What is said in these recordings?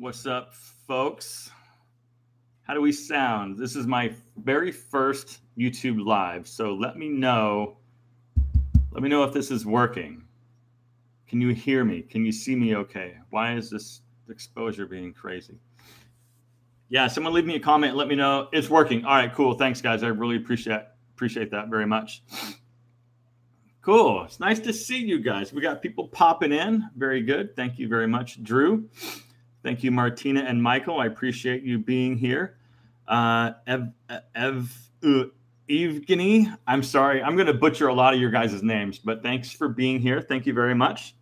What's up, folks? How do we sound? This is my very first YouTube live, so let me know if this is working. Can you hear me? Can you see me okay? Why is this exposure being crazy? Yeah, someone leave me a comment and let me know it's working. All right, cool. Thanks, guys. I really appreciate that very much. Cool. It's nice to see you guys. We got people popping in. Very good. Thank you very much, Drew. Thank you, Martina and Michael. I appreciate you being here. Evgeny, I'm sorry. I'm going to butcher a lot of your guys' names, but thanks for being here. Thank you very much.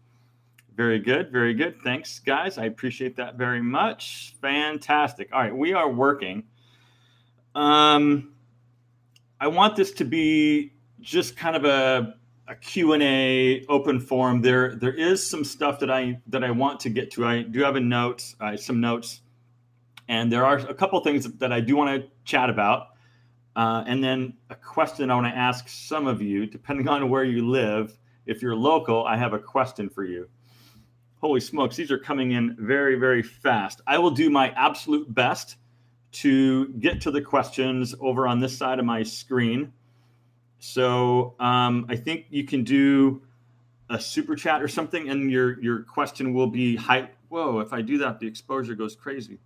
Very good. Very good. Thanks, guys. I appreciate that very much. Fantastic. All right. We are working. I want this to be just kind of a Q&A open forum. There is some stuff that I want to get to. I do have some notes, and there are a couple things that I do want to chat about, and then a question I want to ask some of you, depending on where you live. If you're local, I have a question for you. Holy smokes, these are coming in very, very fast. I will do my absolute best to get to the questions over on this side of my screen. So I think you can do a super chat or something, and your question will be hyped. Whoa! If I do that, the exposure goes crazy.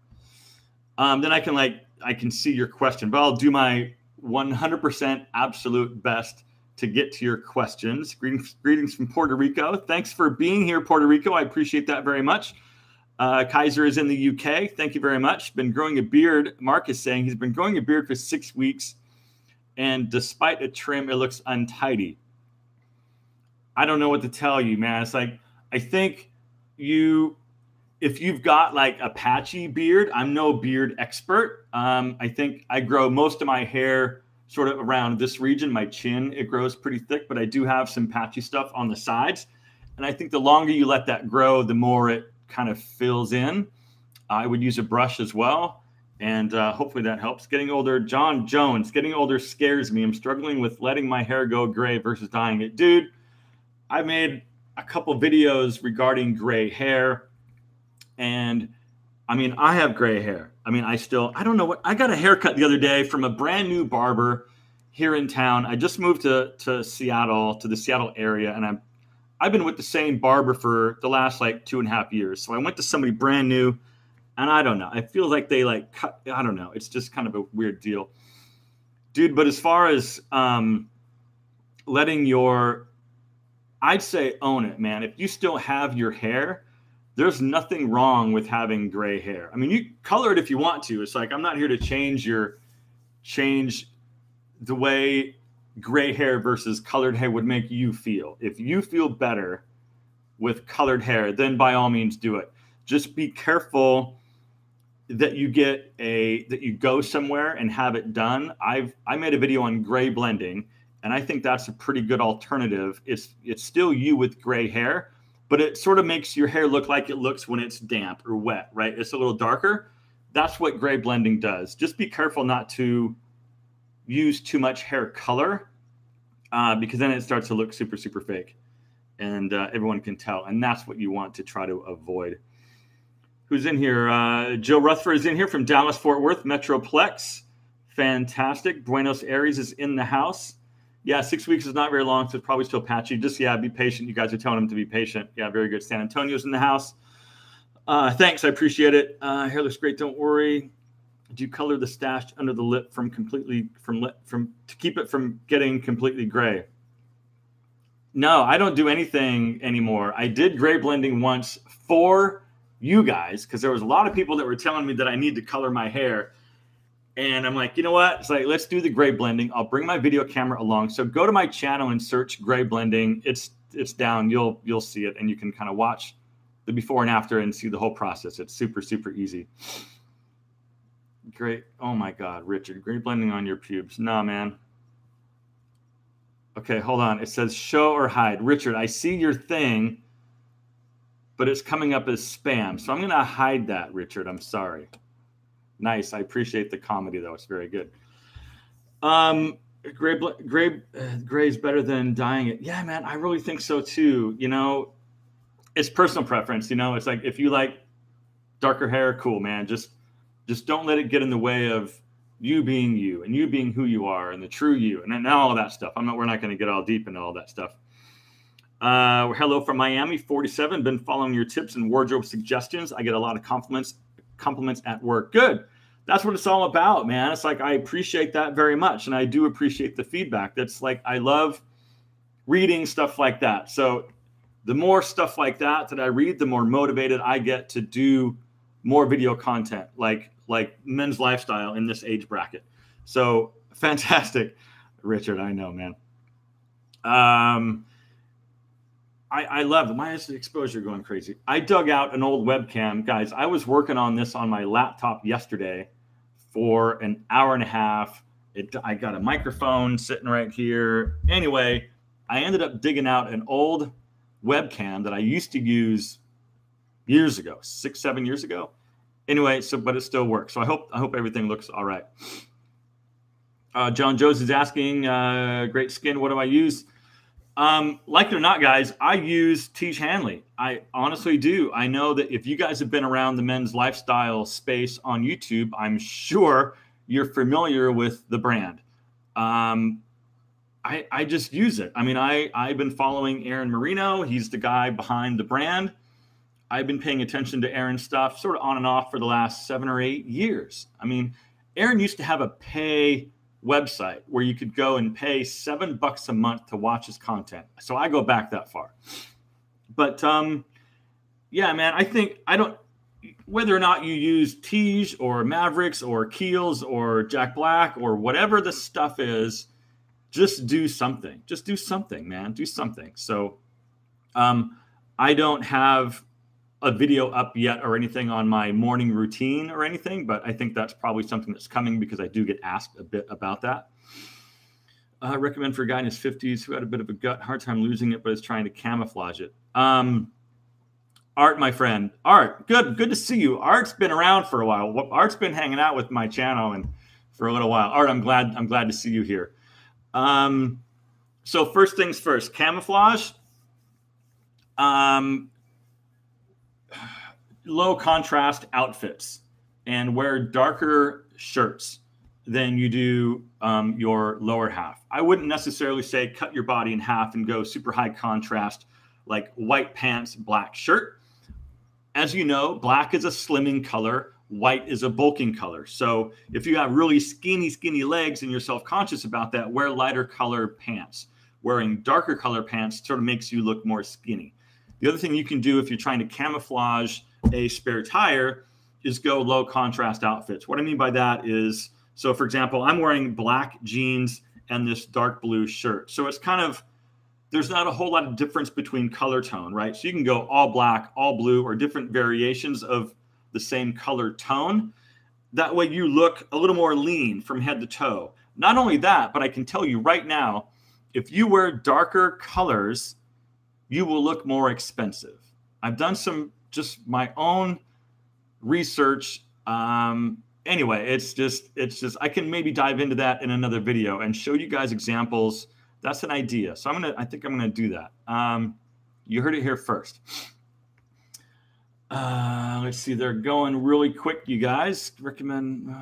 Then I can see your question, but I'll do my 100% absolute best to get to your questions. Greetings from Puerto Rico. Thanks for being here, Puerto Rico. I appreciate that very much. Kaiser is in the UK. Thank you very much. Been growing a beard. Mark is saying he's been growing a beard for 6 weeks. And despite a trim, it looks untidy. I don't know what to tell you, man. It's like, I think if you've got like a patchy beard, I'm no beard expert. I think I grow most of my hair sort of around this region, my chin, it grows pretty thick, but I do have some patchy stuff on the sides. And I think the longer you let that grow, the more it kind of fills in. I would use a brush as well. And hopefully that helps. Getting older, John Jones, getting older scares me. I'm struggling with letting my hair go gray versus dyeing it. Dude, I made a couple videos regarding gray hair. And I mean, I have gray hair. I mean, I don't know I got a haircut the other day from a brand new barber here in town. I just moved to Seattle, to the Seattle area. And I've been with the same barber for the last like 2.5 years. So I went to somebody brand new. And I don't know. I feel like they cut. I don't know. It's just kind of a weird deal, dude. But as far as I'd say own it, man. If you still have your hair, there's nothing wrong with having gray hair. I mean, you color it if you want to. It's like, I'm not here to change the way gray hair versus colored hair would make you feel. If you feel better with colored hair, then by all means do it. Just be careful that you go somewhere and have it done. I made a video on gray blending, and I think that's a pretty good alternative. It's still you with gray hair, but it sort of makes your hair look like it looks when it's damp or wet, right? It's a little darker. That's what gray blending does. Just be careful not to use too much hair color because then it starts to look super, super fake, and everyone can tell. And that's what you want to try to avoid. Who's in here? Joe Rutherford is in here from Dallas, Fort Worth, Metroplex. Fantastic. Buenos Aires is in the house. Yeah, 6 weeks is not very long, so it's probably still patchy. Just, yeah, be patient. You guys are telling him to be patient. Yeah, very good. San Antonio's in the house. Thanks. I appreciate it. Hair looks great. Don't worry. Do you color the stash under the lip to keep it from getting completely gray? No, I don't do anything anymore. I did gray blending once for you guys, because there was a lot of people that were telling me that I need to color my hair. And I'm like, you know what? It's like, let's do the gray blending. I'll bring my video camera along. So go to my channel and search gray blending. It's down. You'll see it, and you can kind of watch the before and after and see the whole process. It's super, super easy. Great. Oh my God, Richard, gray blending on your pubes. Nah, man. Okay, hold on. It says show or hide. Richard, I see your thing, but it's coming up as spam. So I'm going to hide that, Richard. I'm sorry. Nice. I appreciate the comedy, though. It's very good. Gray is better than dyeing it. Yeah, man, I really think so, too. You know, it's personal preference. You know, it's like if you like darker hair, cool, man. Just don't let it get in the way of you being you and you being who you are and the true you and all of that stuff. We're not going to get all deep into all that stuff. Hello from Miami, 47. Been following your tips and wardrobe suggestions. I get a lot of compliments at work. Good. That's what it's all about, man. It's like, I appreciate that very much. And I do appreciate the feedback. That's like, I love reading stuff like that. So the more stuff like that I read, the more motivated I get to do more video content like men's lifestyle in this age bracket. So fantastic, Richard. I know, man. I love it. Why is the exposure going crazy? I dug out an old webcam. Guys, I was working on this on my laptop yesterday for an hour and a half. I got a microphone sitting right here. Anyway, I ended up digging out an old webcam that I used to use years ago, 6-7 years ago. Anyway, but it still works. So I hope everything looks all right. John Jones is asking, great skin, what do I use? Like it or not, guys, I use Tiege Hanley. I honestly do. I know that if you guys have been around the men's lifestyle space on YouTube, I'm sure you're familiar with the brand. I just use it. I mean, I've been following Aaron Marino. He's the guy behind the brand. I've been paying attention to Aaron's stuff sort of on and off for the last 7 or 8 years. I mean, Aaron used to have a pay website where you could go and pay $7 a month to watch his content. So I go back that far. But yeah, man, whether or not you use Tiege or Mavericks or Kiehl's or Jack Black or whatever the stuff is, just do something. Just do something, man. Do something. So I don't have a video up yet or anything on my morning routine or anything, but I think that's probably something that's coming because I do get asked a bit about that. Recommend for a guy in his 50s who had a bit of a gut, hard time losing it, but is trying to camouflage it. Art, my friend. Art, good to see you. Art's been around for a while. Art's been hanging out with my channel and for a little while. Art, I'm glad to see you here. So first things first, camouflage. Low contrast outfits and wear darker shirts than you do your lower half. I wouldn't necessarily say cut your body in half and go super high contrast like white pants, black shirt. As you know, black is a slimming color. White is a bulking color. So if you have really skinny legs and you're self-conscious about that, wear lighter color pants. Wearing darker color pants sort of makes you look more skinny. The other thing you can do if you're trying to camouflage a spare tire is go low contrast outfits. What I mean by that is, so for example, I'm wearing black jeans and this dark blue shirt. So it's kind of, there's not a whole lot of difference between color tone, right? So you can go all black, all blue, or different variations of the same color tone. That way you look a little more lean from head to toe. Not only that, but I can tell you right now, if you wear darker colors, you will look more expensive. I've done just my own research. Anyway, it's just, I can maybe dive into that in another video and show you guys examples. That's an idea. So I think I'm going to do that. You heard it here first. Let's see. They're going really quick, you guys. Recommend,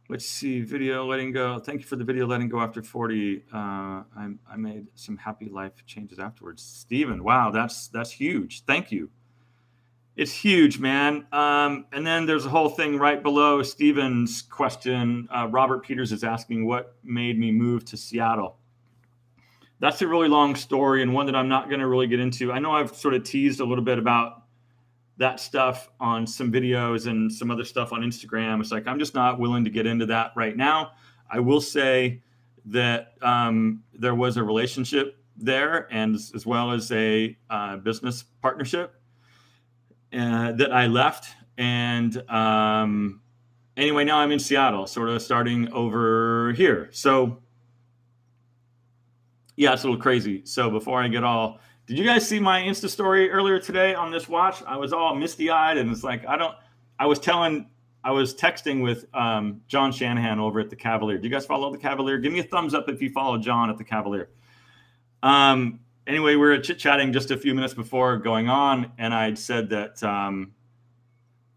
let's see, video letting go. Thank you for the video letting go after 40. I made some happy life changes afterwards. Steven, wow, that's huge. Thank you. It's huge, man. And then there's a whole thing right below Steven's question. Robert Peters is asking, what made me move to Seattle? That's a really long story and one that I'm not going to really get into. I know I've sort of teased a little bit about that stuff on some videos and some other stuff on Instagram. It's like, I'm just not willing to get into that right now. I will say that there was a relationship there and as well as a business partnership that I left. And anyway, now I'm in Seattle, sort of starting over here. So yeah, it's a little crazy. So before I get all, did you guys see my Insta story earlier today on this watch? I was all misty-eyed and it's like, I was texting with John Shanahan over at the Cavalier. Do you guys follow the Cavalier? Give me a thumbs up if you follow John at the Cavalier. Anyway, we were chit-chatting just a few minutes before going on, and I'd said that,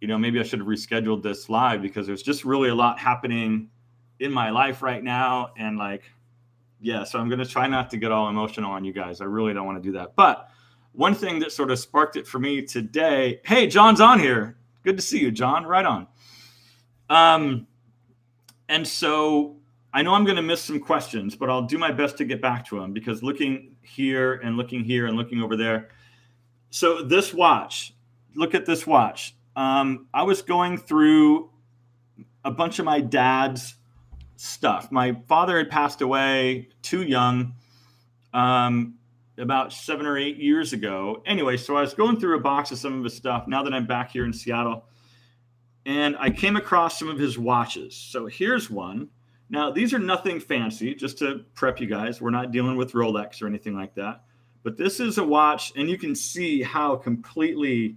you know, maybe I should have rescheduled this live because there's just really a lot happening in my life right now. And like, yeah, so I'm going to try not to get all emotional on you guys. I really don't want to do that. But one thing that sort of sparked it for me today, hey, John's on here. Good to see you, John. Right on. And so I know I'm going to miss some questions, but I'll do my best to get back to them because looking here and looking over there. So this watch, look at this watch. I was going through a bunch of my dad's stuff. My father had passed away too young, about 7 or 8 years ago. Anyway, so I was going through a box of some of his stuff now that I'm back here in Seattle, and I came across some of his watches. So here's one. Now, these are nothing fancy, just to prep you guys. We're not dealing with Rolex or anything like that. But this is a watch, and you can see how completely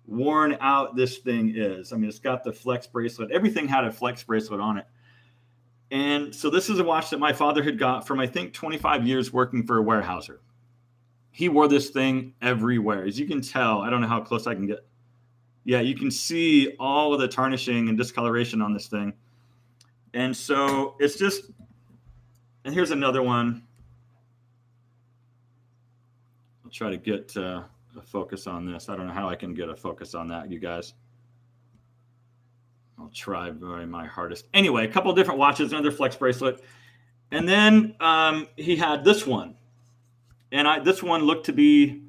worn out this thing is. I mean, it's got the flex bracelet. Everything had a flex bracelet on it. And so this is a watch that my father had got from, I think, 25 years working for a warehouser. He wore this thing everywhere. As you can tell, I don't know how close I can get. Yeah, you can see all of the tarnishing and discoloration on this thing. And so it's just, and here's another one. I'll try to get a focus on this. I don't know how I can get a focus on that, you guys. I'll try my hardest. Anyway, a couple of different watches, another flex bracelet. And then he had this one. And this one looked to be,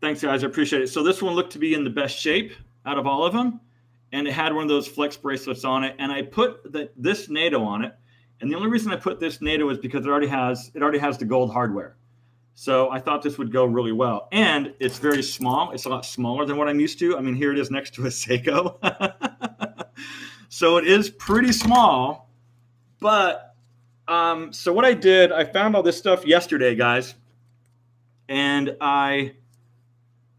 thanks guys, I appreciate it. So this one looked to be in the best shape out of all of them. And it had one of those flex bracelets on it. And I put this NATO on it. And the only reason I put this NATO is because it already has the gold hardware. So I thought this would go really well. And it's very small. It's a lot smaller than what I'm used to. I mean, here it is next to a Seiko. So it is pretty small. But so what I did, I found all this stuff yesterday, guys. And I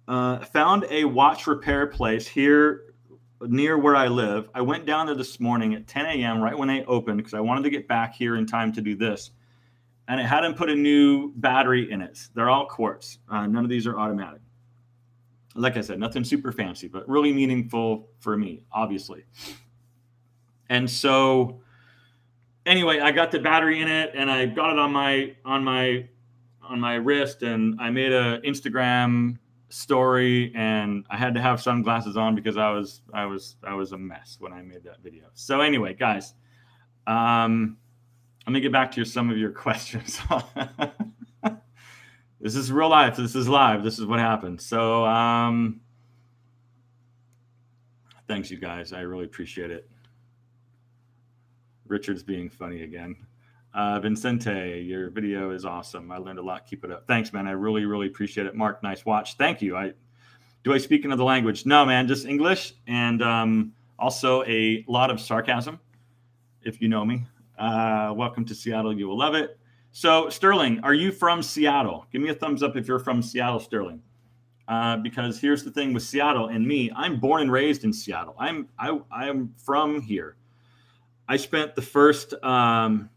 found a watch repair place here near where I live. I went down there this morning at 10 a.m. right when they opened because I wanted to get back here in time to do this. And it had them put a new battery in it. They're all quartz. None of these are automatic. Like I said, nothing super fancy, but really meaningful for me, obviously. And so anyway, I got the battery in it and I got it on my wrist, and I made an Instagram story, and I had to have sunglasses on because I was a mess when I made that video. So anyway, guys, let me get back to some of your questions. This is real life. This is live. This is what happened. So thanks, you guys. I really appreciate it. Richard's being funny again. Vincente, your video is awesome. I learned a lot. Keep it up. Thanks, man. I really, really appreciate it. Mark, nice watch. Thank you. Do I speak another language? No, man, just English, and also a lot of sarcasm, if you know me. Welcome to Seattle. You will love it. So, Sterling, are you from Seattle? Give me a thumbs up if you're from Seattle, Sterling. Because here's the thing with Seattle and me. I'm born and raised in Seattle. I'm from here. I spent the first 43,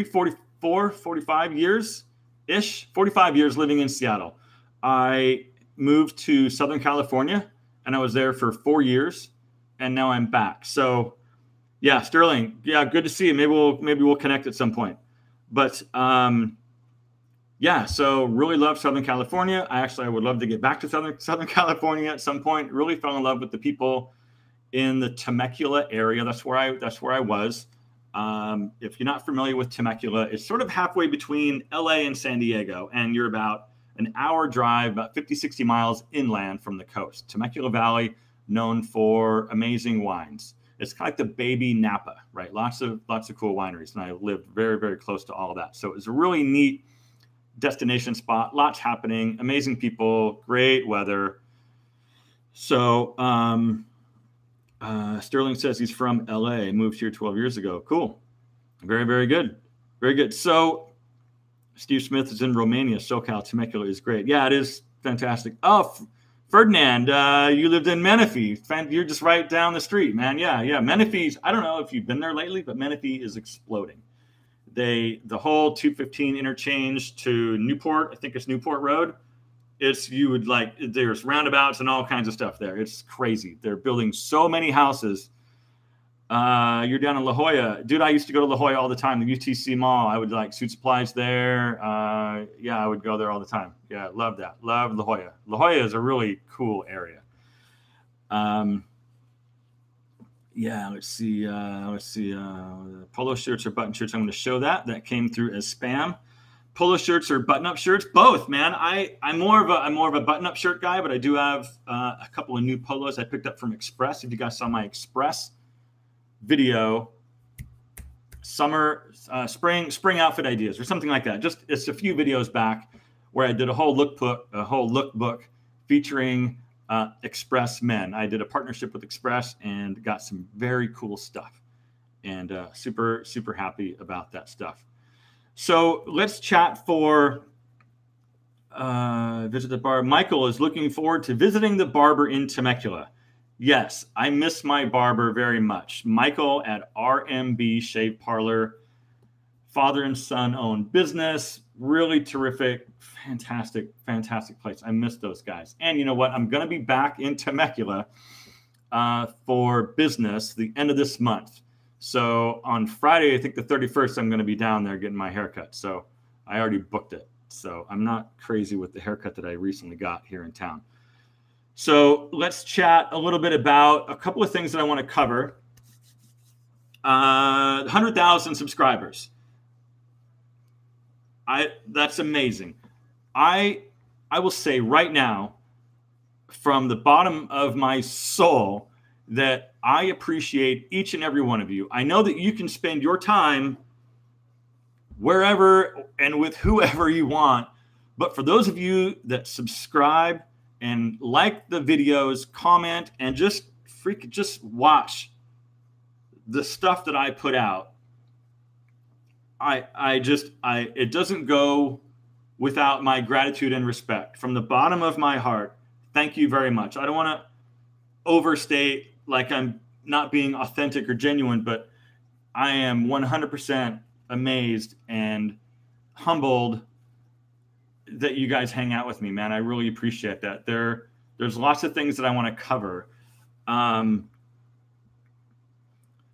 44, 45 years-ish, 45 years living in Seattle. I moved to Southern California, and I was there for 4 years, and now I'm back. So, yeah, Sterling, yeah, good to see you. Maybe we'll connect at some point. But yeah, so really love Southern California. I would love to get back to Southern California at some point. Really fell in love with the people in the Temecula area. That's where I was. If you're not familiar with Temecula, it's sort of halfway between LA and San Diego, and you're about an hour drive, about 50, 60 miles inland from the coast. Temecula Valley, known for amazing wines. It's kind of like the baby Napa, right? Lots of cool wineries, and I lived very, very close to all of that. So it was a really neat destination spot. Lots happening, amazing people, great weather. So Sterling says he's from LA, moved here 12 years ago. Cool. Very, very good. Very good. So Steve Smith is in Romania. SoCal, Temecula is great. Yeah, it is fantastic. Oh, Ferdinand, you lived in Menifee. You're just right down the street, man. Yeah. Menifee's, I don't know if you've been there lately, but Menifee is exploding. the whole 215 interchange to Newport, I think it's Newport Road. There's roundabouts and all kinds of stuff there. It's crazy. They're building so many houses. You're down in La Jolla. Dude, I used to go to La Jolla all the time, the UTC Mall. I would like Suit Supplies there. Yeah, I would go there all the time. Yeah, love that. Love La Jolla. La Jolla is a really cool area. Yeah, let's see. Polo shirts or button shirts. I'm going to show that. That came through as spam. Polo shirts or button-up shirts? Both, man. I'm more of a button-up shirt guy, but I do have a couple of new polos I picked up from Express. If you guys saw my Express video, spring outfit ideas or something like that. It's a few videos back where I did a whole lookbook featuring Express men. I did a partnership with Express and got some very cool stuff, and super, super happy about that stuff. So let's chat for visit the bar. Michael is looking forward to visiting the barber in Temecula. Yes, I miss my barber very much. Michael at RMB Shave Parlor, father and son owned business, really terrific, fantastic place. I miss those guys. And you know what? I'm going to be back in Temecula for business the end of this month. So on Friday, I think the 31st, I'm going to be down there getting my haircut. So I already booked it. So I'm not crazy with the haircut that I recently got here in town. So let's chat a little bit about a couple of things that I want to cover. 100,000 subscribers. That's amazing. I will say right now, from the bottom of my soul, that I appreciate each and every one of you. I know that you can spend your time wherever and with whoever you want, but for those of you that subscribe and like the videos, comment, and just watch the stuff that I put out, it doesn't go without my gratitude and respect. From the bottom of my heart, thank you very much. I don't want to overstate like I'm not being authentic or genuine, but I am 100% amazed and humbled that you guys hang out with me, man. I really appreciate that. There's lots of things that I want to cover.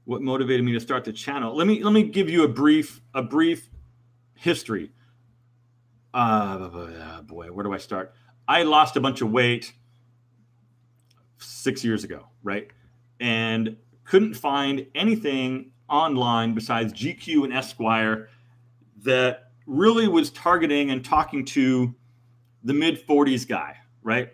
What motivated me to start the channel? Let me give you a brief history. Boy, where do I start? I lost a bunch of weight 6 years ago, right? And couldn't find anything online besides GQ and Esquire that really was targeting and talking to the mid-40s guy, right?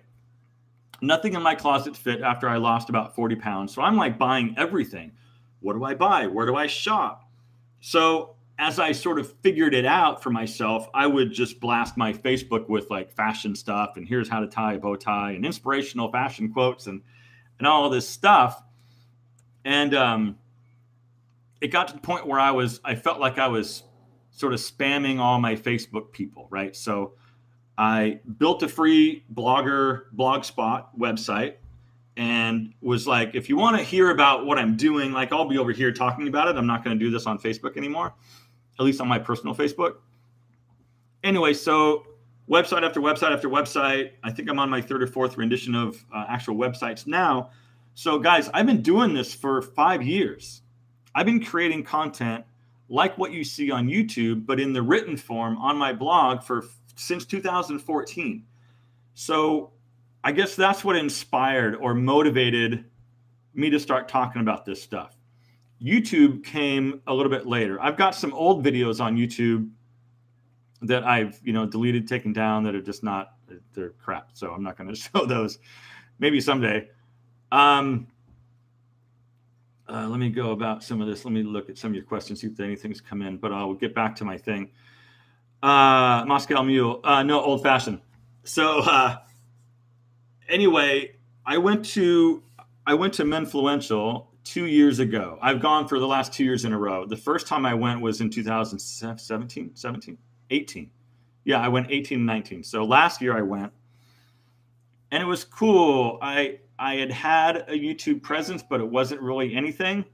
Nothing in my closet fit after I lost about 40 pounds. So I'm like buying everything. What do I buy? Where do I shop? So as I sort of figured it out for myself, I would just blast my Facebook with like fashion stuff and here's how to tie a bow tie and inspirational fashion quotes and all this stuff. And it got to the point where I felt like I was sort of spamming all my Facebook people, right? So I built a free blogspot website and was like, if you want to hear about what I'm doing, like I'll be over here talking about it. I'm not going to do this on Facebook anymore, at least on my personal Facebook. Anyway, so website after website after website. I think I'm on my third or fourth rendition of actual websites now. So guys, I've been doing this for 5 years. I've been creating content like what you see on YouTube, but in the written form on my blog since 2014. So I guess that's what inspired or motivated me to start talking about this stuff. YouTube came a little bit later. I've got some old videos on YouTube that I've, deleted, taken down that are just they're crap. So I'm not going to show those. Maybe someday. Let me go about some of this. Let me look at some of your questions, see if anything's come in, but I'll get back to my thing. Moscow Mule. No, old fashioned. So anyway, I went to Menfluential 2 years ago. I've gone for the last 2 years in a row. The first time I went was in 18. Yeah, I went 18 and 19. So last year I went and it was cool. I had a YouTube presence, but it wasn't really anything.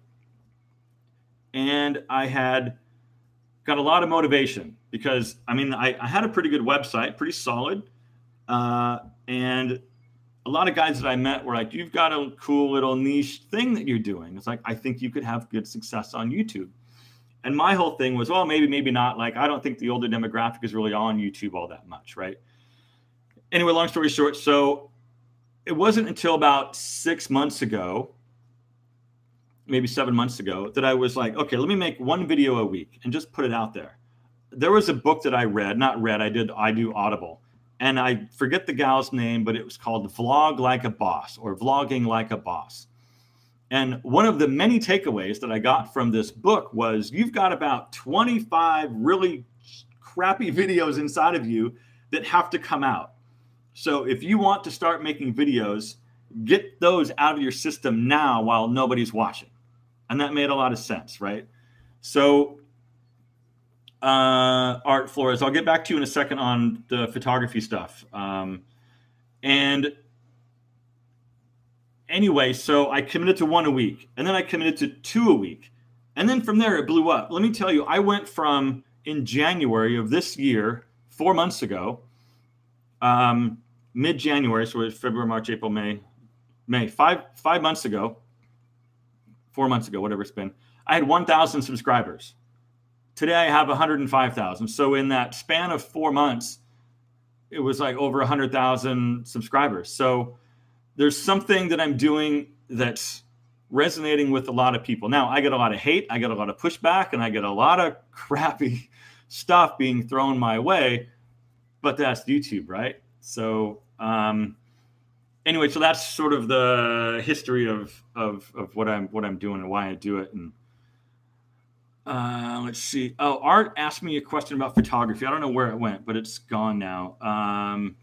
And I had got a lot of motivation because, I mean, I had a pretty good website, pretty solid. And a lot of guys that I met were like, you've got a cool little niche thing that you're doing. It's like, I think you could have good success on YouTube. And my whole thing was, well, maybe not. Like, I don't think the older demographic is really on YouTube all that much, right? Anyway, long story short, so it wasn't until about 6 months ago, maybe 7 months ago, that I was like, okay, let me make one video a week and just put it out there. There was a book that I read, I do Audible. And I forget the gal's name, but it was called Vlog Like a Boss or Vlogging Like a Boss. And one of the many takeaways that I got from this book was you've got about 25 really crappy videos inside of you that have to come out. So if you want to start making videos, get those out of your system now while nobody's watching. And that made a lot of sense, right? So Art Flores, I'll get back to you in a second on the photography stuff. And anyway, so I committed to 1 a week, and then I committed to 2 a week. And then from there, it blew up. Let me tell you, I went from in January of this year, 4 months ago, mid-January, so it's February, March, April, May, 5 months ago, 4 months ago, whatever it's been, I had 1,000 subscribers. Today I have 105,000. So in that span of 4 months, it was like over 100,000 subscribers. So there's something that I'm doing that's resonating with a lot of people. Now, I get a lot of hate, I get a lot of pushback, and I get a lot of crappy stuff being thrown my way, but that's YouTube, right? So anyway, so that's sort of the history of what I'm doing and why I do it. And let's see. Oh, Art asked me a question about photography. I don't know where it went, but it's gone now. I'm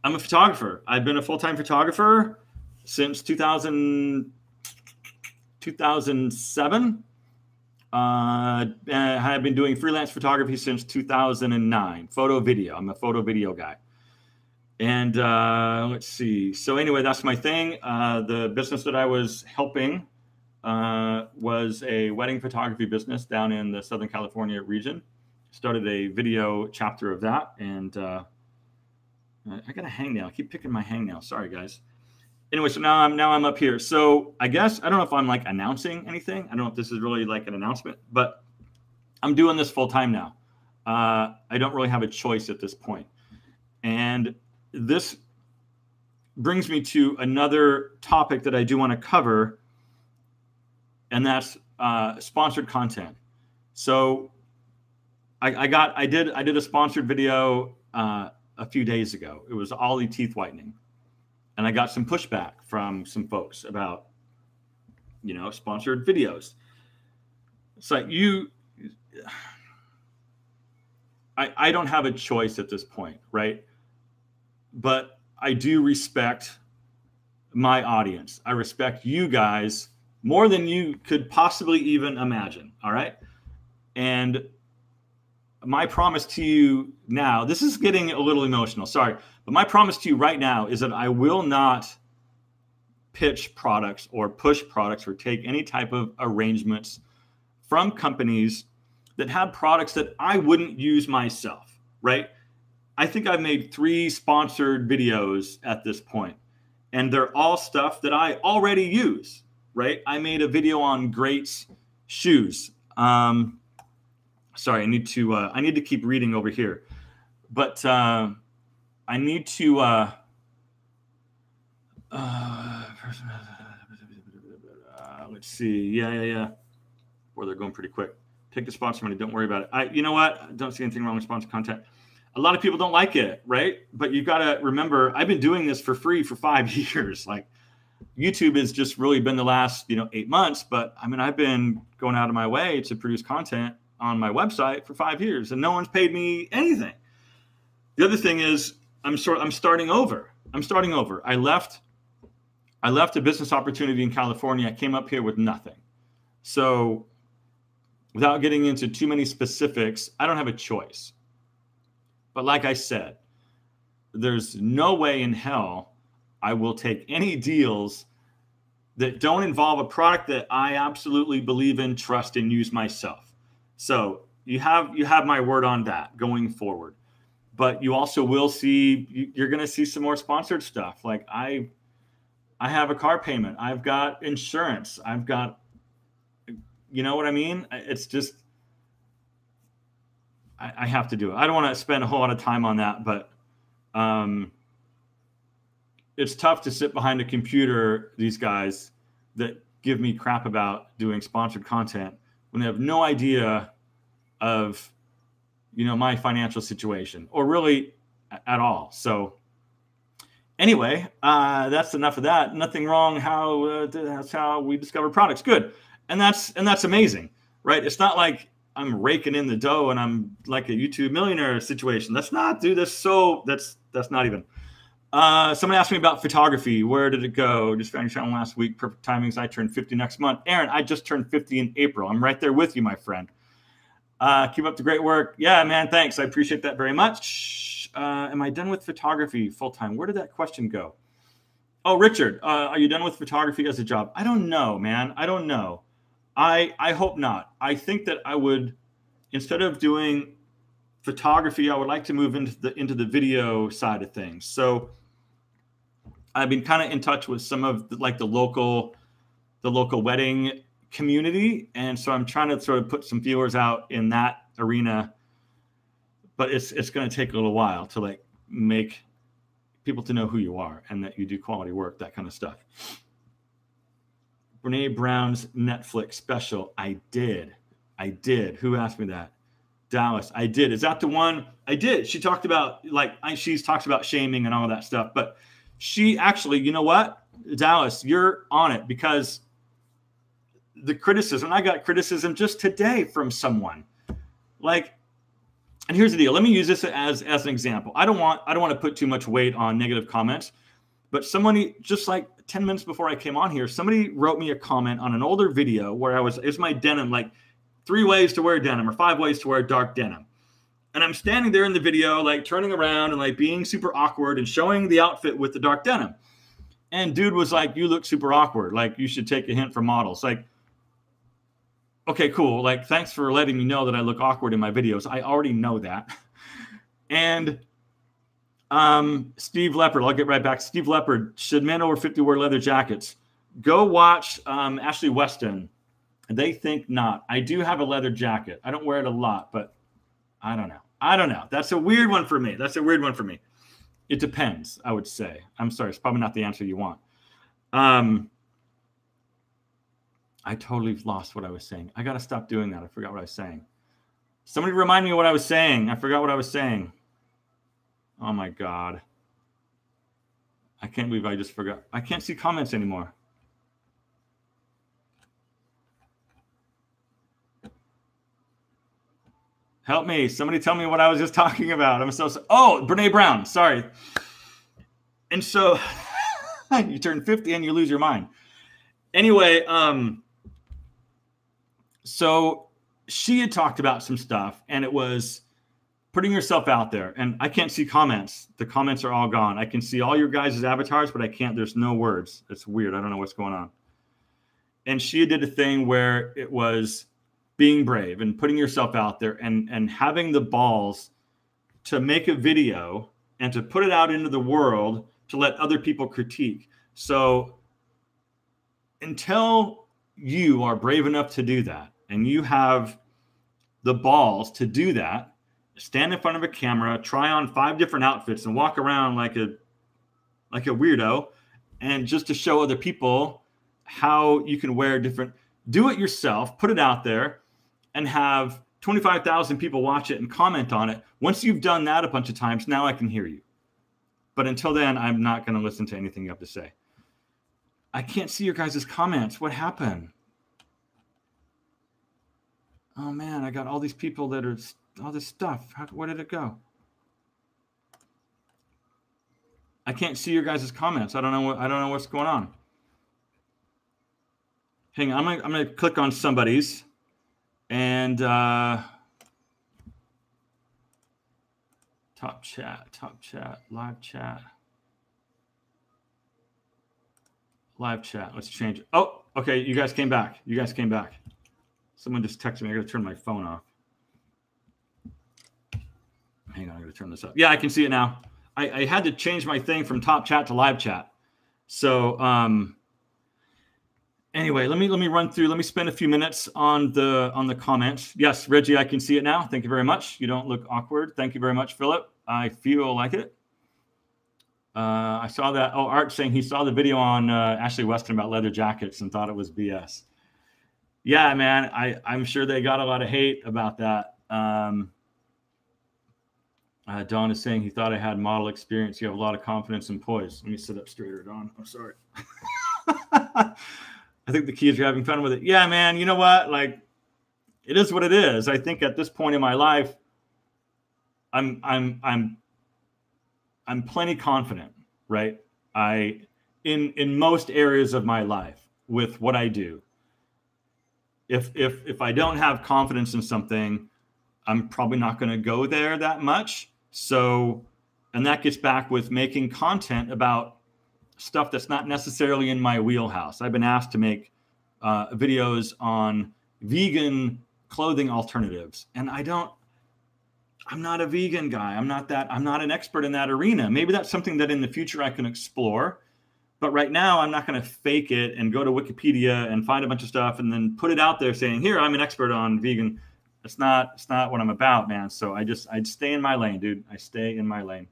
a photographer. I've been a full-time photographer since 2007. And I've been doing freelance photography since 2009. Photo video. I'm a photo video guy. And let's see. So anyway, that's my thing. The business that I was helping was a wedding photography business down in the Southern California region. Started a video chapter of that, and I got a hangnail. I keep picking my hangnail. Sorry, guys. Anyway, so now I'm up here. So I guess I don't know if I'm like announcing anything. I don't know if this is really like an announcement, but I'm doing this full time now. I don't really have a choice at this point, and this brings me to another topic that I do want to cover. And that's sponsored content. So I did a sponsored video a few days ago. It was Ollie teeth whitening, and I got some pushback from some folks about, sponsored videos. It's like I don't have a choice at this point, right? But I do respect my audience. I respect you guys more than you could possibly even imagine. All right. And my promise to you now, this is getting a little emotional, sorry, but my promise to you right now is that I will not pitch products or push products or take any type of arrangements from companies that have products that I wouldn't use myself, right? I think I've made 3 sponsored videos at this point, and they're all stuff that I already use. Right, I made a video on Greats shoes. Sorry, I need to keep reading over here, but I need to. Let's see. Yeah. Boy, they're going pretty quick. Take the sponsor money. Don't worry about it. You know what? I don't see anything wrong with sponsor content. A lot of people don't like it, right? But you've got to remember, I've been doing this for free for 5 years. Like, YouTube has just really been the last, 8 months, but I mean, I've been going out of my way to produce content on my website for 5 years, and no one's paid me anything. The other thing is I'm starting over. I left a business opportunity in California. I came up here with nothing. So without getting into too many specifics, I don't have a choice. But like I said, there's no way in hell I will take any deals that don't involve a product that I absolutely believe in, trust, and use myself. So you have my word on that going forward. But you also will see, you're going to see some more sponsored stuff. Like I have a car payment. I've got insurance. I've got, you know what I mean? It's just, I have to do it. I don't want to spend a whole lot of time on that, but it's tough to sit behind a computer, these guys that give me crap about doing sponsored content when they have no idea of, my financial situation or really at all. So anyway, that's enough of that. Nothing wrong. That's how we discover products. Good. And that's amazing, right? It's not like I'm raking in the dough and I'm like a YouTube millionaire situation. That's not, dude. That's not even. Someone asked me about photography. Where did it go? Just found your channel last week. Perfect timings. I turn 50 next month. Aaron, I just turned 50 in April. I'm right there with you, my friend. Keep up the great work. Yeah, man. Thanks. I appreciate that very much. Am I done with photography full time? Where did that question go? Oh, Richard, are you done with photography as a job? I don't know, man. I don't know. I hope not. I think that I would, instead of doing photography, I would like to move into the video side of things. So I've been kind of in touch with some of the local wedding community, and so I'm trying to sort of put some feelers out in that arena. But it's going to take a little while to make people to know who you are and that you do quality work, that kind of stuff. Brene Brown's Netflix special. I did. Who asked me that? Dallas. I did. Is that the one? I did. She talked about she talks about shaming and all that stuff. But she actually, you know what, Dallas, you're on it, because the criticism, I got criticism just today from someone. And here's the deal. Let me use this as an example. I don't want to put too much weight on negative comments, but somebody just 10 minutes before I came on here, somebody wrote me a comment on an older video where it's my denim, 3 ways to wear denim or 5 ways to wear dark denim. And I'm standing there in the video, turning around and being super awkward and showing the outfit with the dark denim. And dude was like, "You look super awkward. You should take a hint from models." Okay, cool. Thanks for letting me know that I look awkward in my videos. I already know that. And Steve Leopard, I'll get right back. Steve Leopard, should men over 50 wear leather jackets? Go watch Ashley Weston. They think not. I do have a leather jacket. I don't wear it a lot, but I don't know. That's a weird one for me. It depends, I would say. I'm sorry. It's probably not the answer you want. I totally lost what I was saying. I got to stop doing that. I forgot what I was saying. Somebody remind me what I was saying. I forgot what I was saying. Oh, my God. I can't believe I just forgot. I can't see comments anymore. Help me. Somebody tell me what I was just talking about. Oh, Brene Brown. Sorry. And so you turn 50 and you lose your mind. Anyway, so she had talked about some stuff, and it was putting yourself out there. And I can't see comments. The comments are all gone. I can see all your guys' avatars, but I can't. There's no words. It's weird. I don't know what's going on. And she did a thing where it was being brave and putting yourself out there and having the balls to make a video and to put it out into the world to let other people critique. So until you are brave enough to do that, and you have the balls to do that, stand in front of a camera, try on 5 different outfits and walk around like a weirdo, and just to show other people how you can wear different, do it yourself, put it out there, and have 25,000 people watch it and comment on it. Once you've done that a bunch of times, now I can hear you. But until then, I'm not going to listen to anything you have to say. I can't see your guys' comments. What happened? Oh, man, I got all these people that are all this stuff. Where did it go? I can't see your guys' comments. I don't know what's going on. Hang on, I'm gonna click on somebody's and top chat, live chat. Let's change it. Oh, okay. You guys came back. Someone just texted me. I got to turn my phone off. Hang on, I'm going to turn this up. Yeah, I can see it now. I had to change my thing from top chat to live chat. So anyway, let me run through. Let me spend a few minutes on the comments. Yes, Reggie, I can see it now. Thank you very much. You don't look awkward. Thank you very much, Philip. I feel like it. I saw that. Oh, Art saying he saw the video on Ashley Weston about leather jackets and thought it was BS. Yeah, man, I'm sure they got a lot of hate about that. Don is saying he thought I had model experience. You have a lot of confidence and poise. Let me sit up straighter, Don. I'm sorry. I think the key is you're having fun with it. Yeah, man. You know what? Like, it is what it is. I think at this point in my life, I'm plenty confident, right? In most areas of my life with what I do. If I don't have confidence in something, I'm probably not going to go there that much. So, and that gets back with making content about stuff that's not necessarily in my wheelhouse. I've been asked to make videos on vegan clothing alternatives, and I'm not a vegan guy. I'm not an expert in that arena. Maybe that's something that in the future I can explore. But right now, I'm not going to fake it and go to Wikipedia and find a bunch of stuff and then put it out there saying, here, I'm an expert on vegan. It's not what I'm about, man. So I'd stay in my lane, dude. I stay in my lane.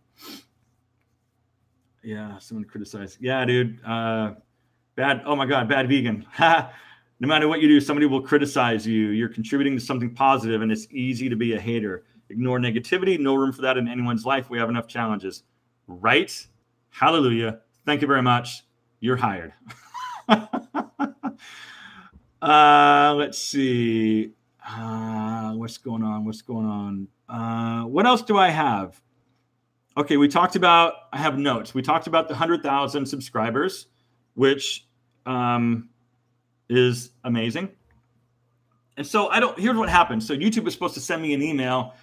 Yeah, someone criticized. Yeah, dude. Bad. Oh my God, bad vegan. No matter what you do, somebody will criticize you. You're contributing to something positive, and it's easy to be a hater. Ignore negativity. No room for that in anyone's life. We have enough challenges. Right? Hallelujah. Thank you very much. You're hired. Let's see. What's going on? What else do I have? Okay, I have notes. We talked about the 100,000 subscribers, which is amazing. And so here's what happened. So YouTube was supposed to send me an email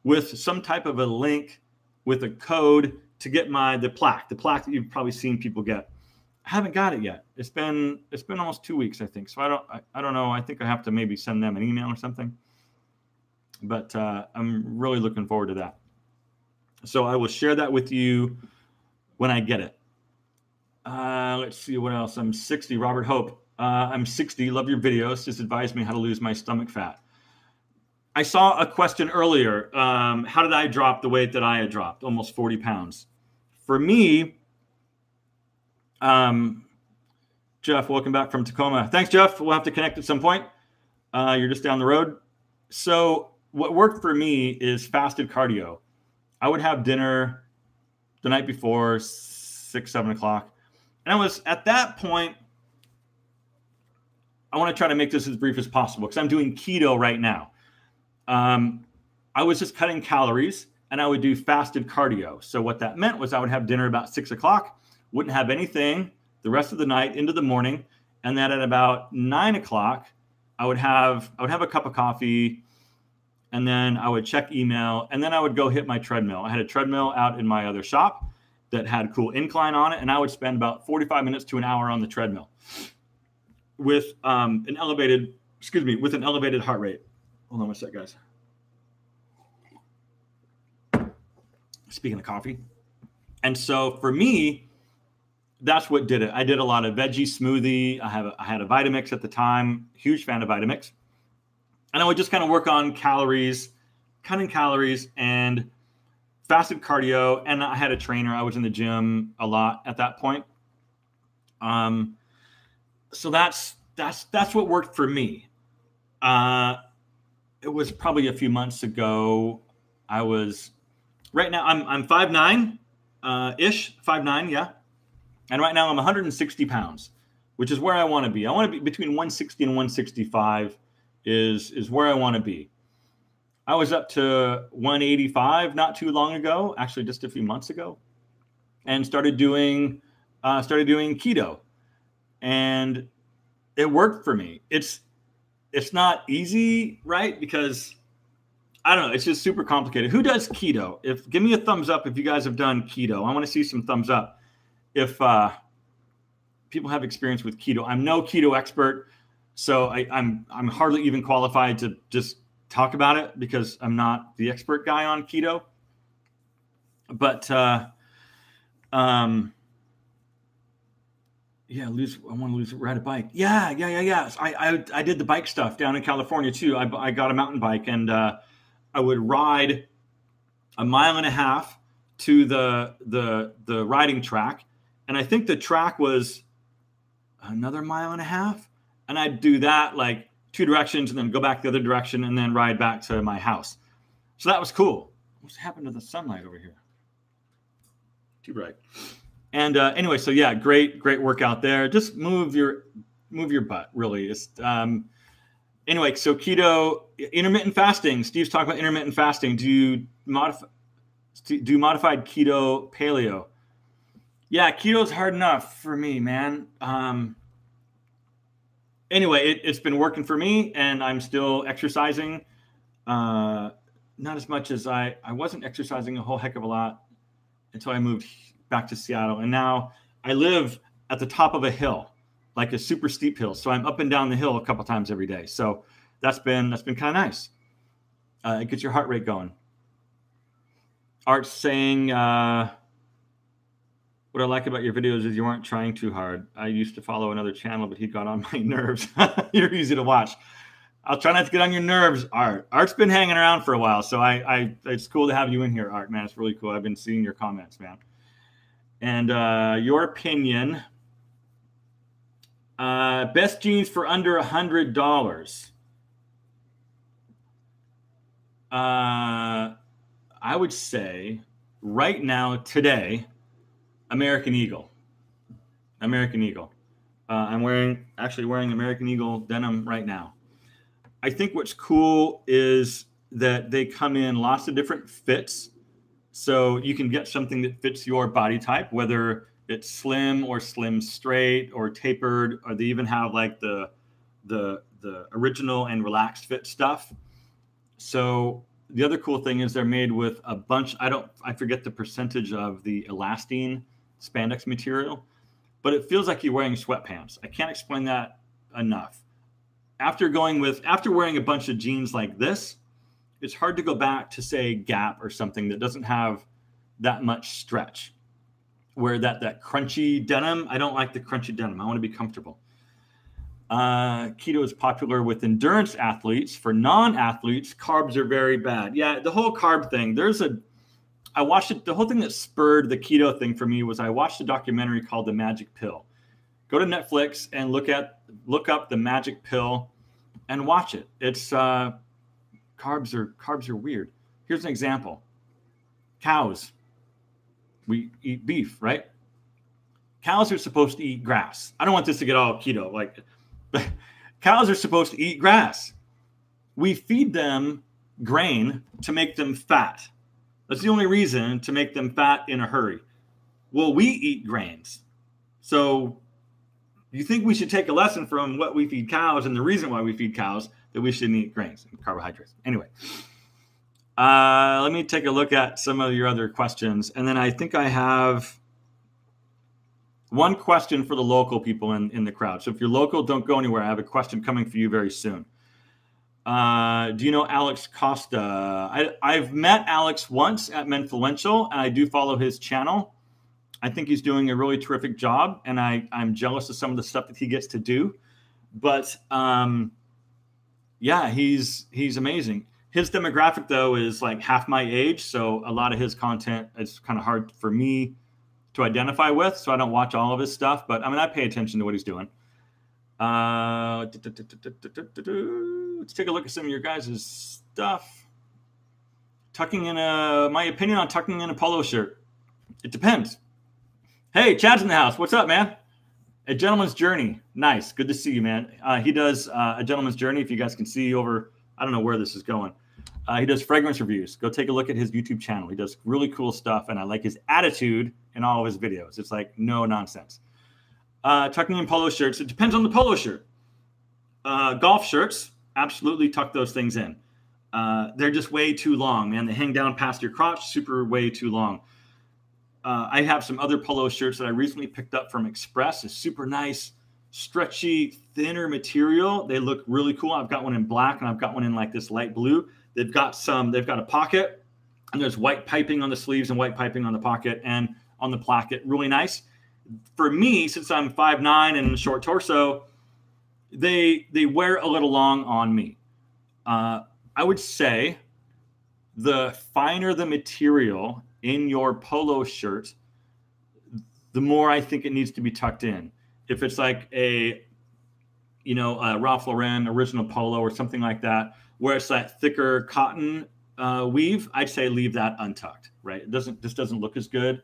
with some type of a link with a code to get the plaque that you've probably seen people get. I haven't got it yet. It's been almost 2 weeks, I think. So I don't know. I think I have to maybe send them an email or something. But I'm really looking forward to that. So I will share that with you when I get it. Let's see what else. I'm 60. Robert Hope. I'm 60. Love your videos. Just advise me how to lose my stomach fat. I saw a question earlier. How did I drop the weight that I had dropped? Almost 40 pounds. For me, Jeff, welcome back from Tacoma. Thanks, Jeff. We'll have to connect at some point. You're just down the road. So what worked for me is fasted cardio. I would have dinner the night before, 6, 7 o'clock. And I was at that point, I want to try to make this as brief as possible because I'm doing keto right now. I was just cutting calories and I would do fasted cardio. So what that meant was I would have dinner about 6 o'clock, wouldn't have anything the rest of the night into the morning. And then at about 9 o'clock, I would have a cup of coffee, and then I would check email, and then I would go hit my treadmill. I had a treadmill out in my other shop that had a cool incline on it, and I would spend about 45 minutes to an hour on the treadmill with an elevated heart rate. Hold on one sec, guys. Speaking of coffee. And so for me, that's what did it. I did a lot of veggie smoothie. I had a Vitamix at the time, huge fan of Vitamix. And I would just kind of work on calories, cutting calories, and fasted cardio. And I had a trainer. I was in the gym a lot at that point. So that's what worked for me. It was probably a few months ago. Right now I'm 5'9", ish, 5'9", yeah. And right now I'm 160 pounds, which is where I want to be. I want to be between 160 and 165 is where I want to be. I was up to 185 not too long ago, actually just a few months ago, and started doing keto, and it worked for me. It's not easy, right? Because I don't know, it's just super complicated. Who does keto? Give me a thumbs up if you guys have done keto. I want to see some thumbs up if people have experience with keto. I'm no keto expert, so I'm hardly even qualified to just talk about it because I'm not the expert guy on keto. But yeah, I want to ride a bike. Yeah. I did the bike stuff down in California too. I got a mountain bike, and I would ride 1.5 miles to the riding track, and I think the track was another 1.5 miles, and I'd do that like 2 directions and then go back the other direction and then ride back to my house. So that was cool. What's happened to the sunlight over here? Too bright. And anyway, so yeah, great workout there. Just move your butt, really. It's, anyway, so keto, intermittent fasting. Steve's talking about intermittent fasting. Do modified keto, paleo? Yeah, keto's hard enough for me, man. Anyway, it's been working for me, and I'm still exercising. Not as much as I wasn't exercising a whole heck of a lot until I moved back to Seattle. And now I live at the top of a hill, like a super steep hill. So I'm up and down the hill a couple times every day. So that's been kind of nice. It gets your heart rate going. Art's saying, what I like about your videos is you aren't trying too hard. I used to follow another channel, but he got on my nerves. You're easy to watch. I'll try not to get on your nerves, Art. Art's been hanging around for a while, so it's cool to have you in here, Art, man. It's really cool. I've been seeing your comments, man. And your opinion, best jeans for under $100. I would say right now, today, American Eagle. American Eagle. I'm actually wearing American Eagle denim right now. I think what's cool is that they come in lots of different fits. So you can get something that fits your body type, whether it's slim or slim straight or tapered, or they even have like the original and relaxed fit stuff. So the other cool thing is they're made with a bunch, I forget the percentage of the elastane spandex material, but it feels like you're wearing sweatpants. I can't explain that enough. After wearing a bunch of jeans like this, it's hard to go back to, say, Gap or something that doesn't have that much stretch. Where that crunchy denim, I don't like the crunchy denim. I want to be comfortable. Keto is popular with endurance athletes. For non-athletes, carbs are very bad. Yeah, the whole carb thing. I watched it. The whole thing that spurred the keto thing for me was I watched a documentary called The Magic Pill. Go to Netflix and look up The Magic Pill and watch it. It's carbs are weird. Here's an example. Cows. We eat beef, right? Cows are supposed to eat grass. I don't want this to get all keto. But cows are supposed to eat grass. We feed them grain to make them fat. That's the only reason, to make them fat in a hurry. Well, we eat grains. So you think we should take a lesson from what we feed cows and the reason why we feed cows, that we shouldn't eat grains and carbohydrates. Anyway, let me take a look at some of your other questions. And then I think I have one question for the local people in the crowd. So if you're local, don't go anywhere. I have a question coming for you very soon. Do you know Alex Costa? I've met Alex once at Menfluential, and I do follow his channel. I think he's doing a really terrific job, and I'm jealous of some of the stuff that he gets to do. But yeah, he's amazing. His demographic, though, is like half my age, so a lot of his content is kind of hard for me to identify with, so I don't watch all of his stuff. But I mean, I pay attention to what he's doing. Let's take a look at some of your guys' stuff. My opinion on tucking in a polo shirt. It depends. Hey, Chad's in the house. What's up, man? A Gentleman's Journey. Nice. Good to see you, man. He does A Gentleman's Journey. If you guys can see over, I don't know where this is going. He does fragrance reviews. Go take a look at his YouTube channel. He does really cool stuff, and I like his attitude in all of his videos. It's like no nonsense. Tucking in polo shirts. It depends on the polo shirt. Golf shirts, absolutely tuck those things in. They're just way too long, man. They hang down past your crotch, super way too long. I have some other polo shirts that I recently picked up from Express. It's super nice, stretchy, thinner material. They look really cool. I've got one in black, and I've got one in like this light blue. They've got a pocket, And there's white piping on the sleeves and white piping on the pocket and on the placket. Really nice. For me, since I'm 5'9" and short torso, they wear a little long on me. I would say the finer the material in your polo shirt, the more I think it needs to be tucked in. If it's like a Ralph Lauren original polo or something like that, where it's that thicker cotton weave, I'd say leave that untucked, right? This doesn't look as good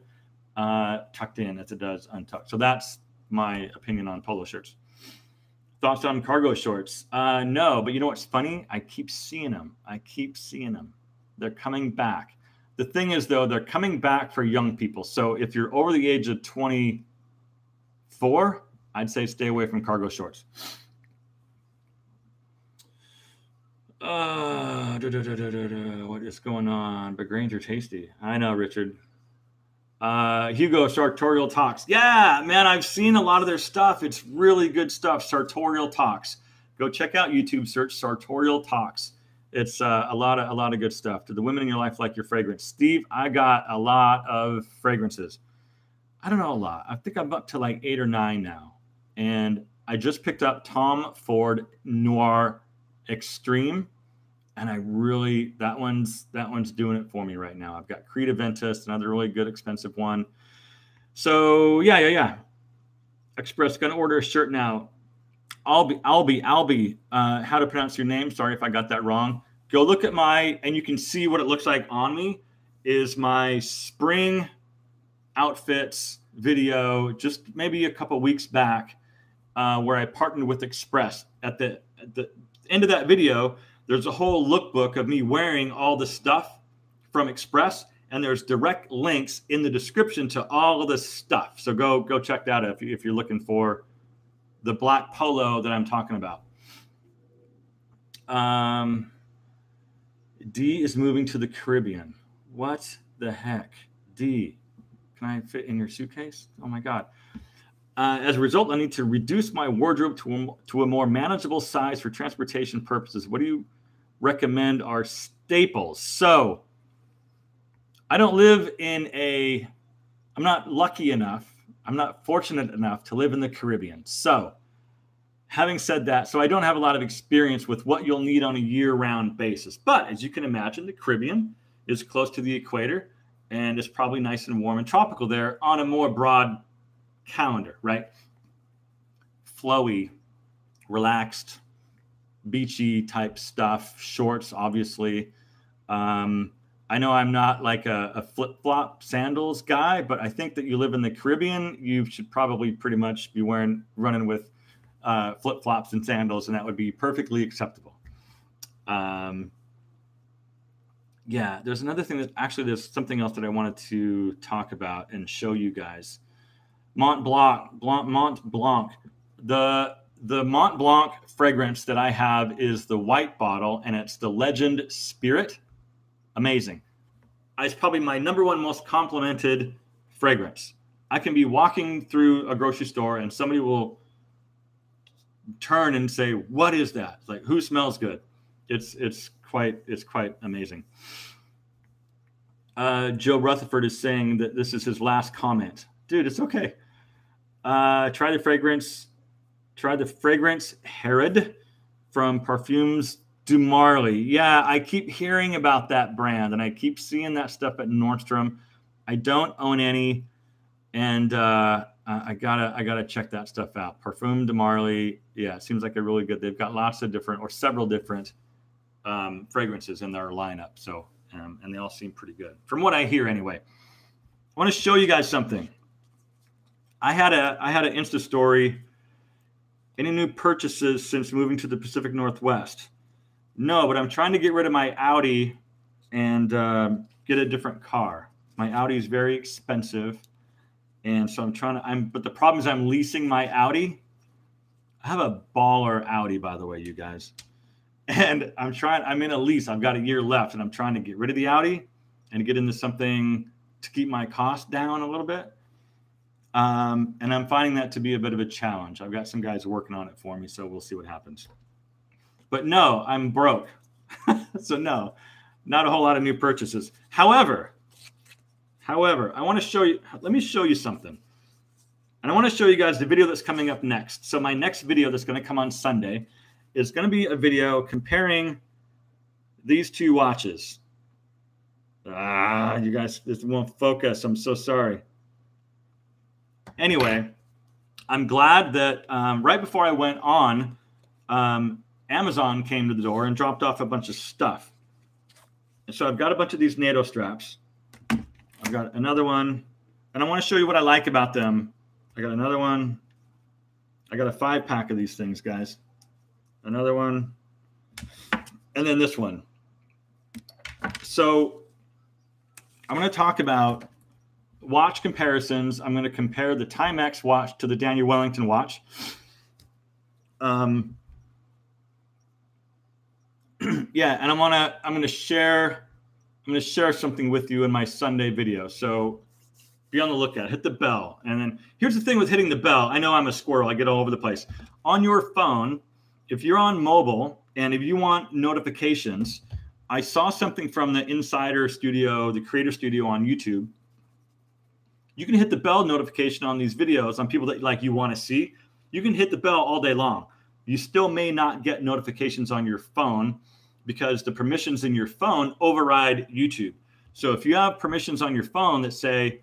tucked in as it does untucked. So that's my opinion on polo shirts. Thoughts on cargo shorts? No, but you know what's funny? I keep seeing them. They're coming back. The thing is, though, they're coming back for young people. So if you're over the age of 24, I'd say stay away from cargo shorts. What is going on? But grains are tasty. I know, Richard. Hugo, Sartorial Talks. Yeah, man, I've seen a lot of their stuff. It's really good stuff. Sartorial Talks. Go check out YouTube, search Sartorial Talks. It's a lot of good stuff. Do the women in your life like your fragrance? Steve, I got a lot of fragrances. I don't know a lot. I think I'm up to like 8 or 9 now. And I just picked up Tom Ford Noir Extreme. And that one's doing it for me right now. I've got Creed Aventus, another really good expensive one. So yeah. Express, gonna order a shirt now. Albie, how to pronounce your name? Sorry if I got that wrong. Go look at and you can see what it looks like on me. Is my spring outfits video just maybe a couple weeks back, where I partnered with Express. At the end of that video, there's a whole lookbook of me wearing all the stuff from Express, and there's direct links in the description to all of the stuff. So go check that out if you're looking for the black polo that I'm talking about. D is moving to the Caribbean. What the heck? D, can I fit in your suitcase? Oh my God. As a result, I need to reduce my wardrobe to a more manageable size for transportation purposes. What do you recommend are staples? So I don't live I'm not lucky enough, I'm not fortunate enough to live in the Caribbean. So having said that, so I don't have a lot of experience with what you'll need on a year-round basis. But as you can imagine, the Caribbean is close to the equator, and it's probably nice and warm and tropical there on a more broad calendar, right? Flowy, relaxed, beachy type stuff, shorts, obviously. I know I'm not like a flip-flop sandals guy, but I think that you live in the Caribbean, you should probably pretty much be running with flip-flops and sandals, and that would be perfectly acceptable. Yeah, there's another thing there's something else that I wanted to talk about and show you guys. Mont Blanc. The Mont Blanc fragrance that I have is the white bottle, and it's the Legend Spirit. Amazing. It's probably my number one most complimented fragrance. I can be walking through a grocery store and somebody will turn and say, "What is that?" It's like, who smells good? It's quite amazing. Joe Rutherford is saying that this is his last comment. Dude, it's okay. Try the fragrance Herod from Parfums de Marly. Yeah, I keep hearing about that brand, and I keep seeing that stuff at Nordstrom. I don't own any, and I gotta check that stuff out. Parfum de Marly. Yeah, it seems like a really good. They've got several different fragrances in their lineup. So, and they all seem pretty good from what I hear anyway. I want to show you guys something. I had an Insta story. Any new purchases since moving to the Pacific Northwest? No, but I'm trying to get rid of my Audi and get a different car. My Audi is very expensive, and so but the problem is I'm leasing my Audi. I have a baller Audi, by the way, you guys. And I'm in a lease. I've got a year left, and I'm trying to get rid of the Audi and get into something to keep my costs down a little bit. And I'm finding that to be a bit of a challenge. I've got some guys working on it for me, so we'll see what happens. But no, I'm broke. So no, not a whole lot of new purchases. However, I want to show you, let me show you something. And I want to show you guys the video that's coming up next. So my next video that's going to come on Sunday is going to be a video comparing these two watches. You guys, this won't focus. I'm so sorry. Anyway, I'm glad that right before I went on, Amazon came to the door and dropped off a bunch of stuff. And so I've got a bunch of these NATO straps. I've got another one, and I want to show you what I like about them. I got another one. I got a 5-pack of these things, guys. Another one, and then this one. So I'm going to talk about watch comparisons. I'm going to compare the Timex watch to the Daniel Wellington watch. Yeah, and I'm going to share something with you in my Sunday video. So be on the lookout. Hit the bell. And then here's the thing with hitting the bell. I know I'm a squirrel. I get all over the place. On your phone, if you're on mobile and if you want notifications, I saw something from the Insider Studio, the Creator Studio on YouTube. You can hit the bell notification on these videos on people that like you want to see. You can hit the bell all day long. You still may not get notifications on your phone because the permissions in your phone override YouTube. So if you have permissions on your phone that say,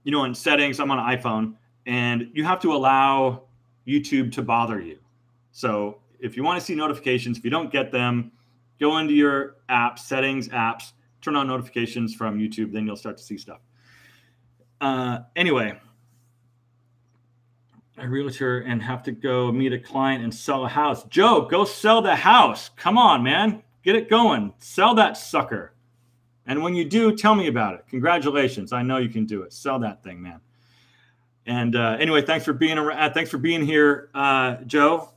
you know, in settings, I'm on an iPhone, and you have to allow YouTube to bother you. So if you want to see notifications, if you don't get them, go into your app, settings, apps, turn on notifications from YouTube, then you'll start to see stuff. Anyway, a realtor and have to go meet a client and sell a house. Joe, go sell the house. Come on, man. Get it going. Sell that sucker. And when you do, tell me about it. Congratulations. I know you can do it. Sell that thing, man. And anyway, thanks for being around. Thanks for being here, Joe.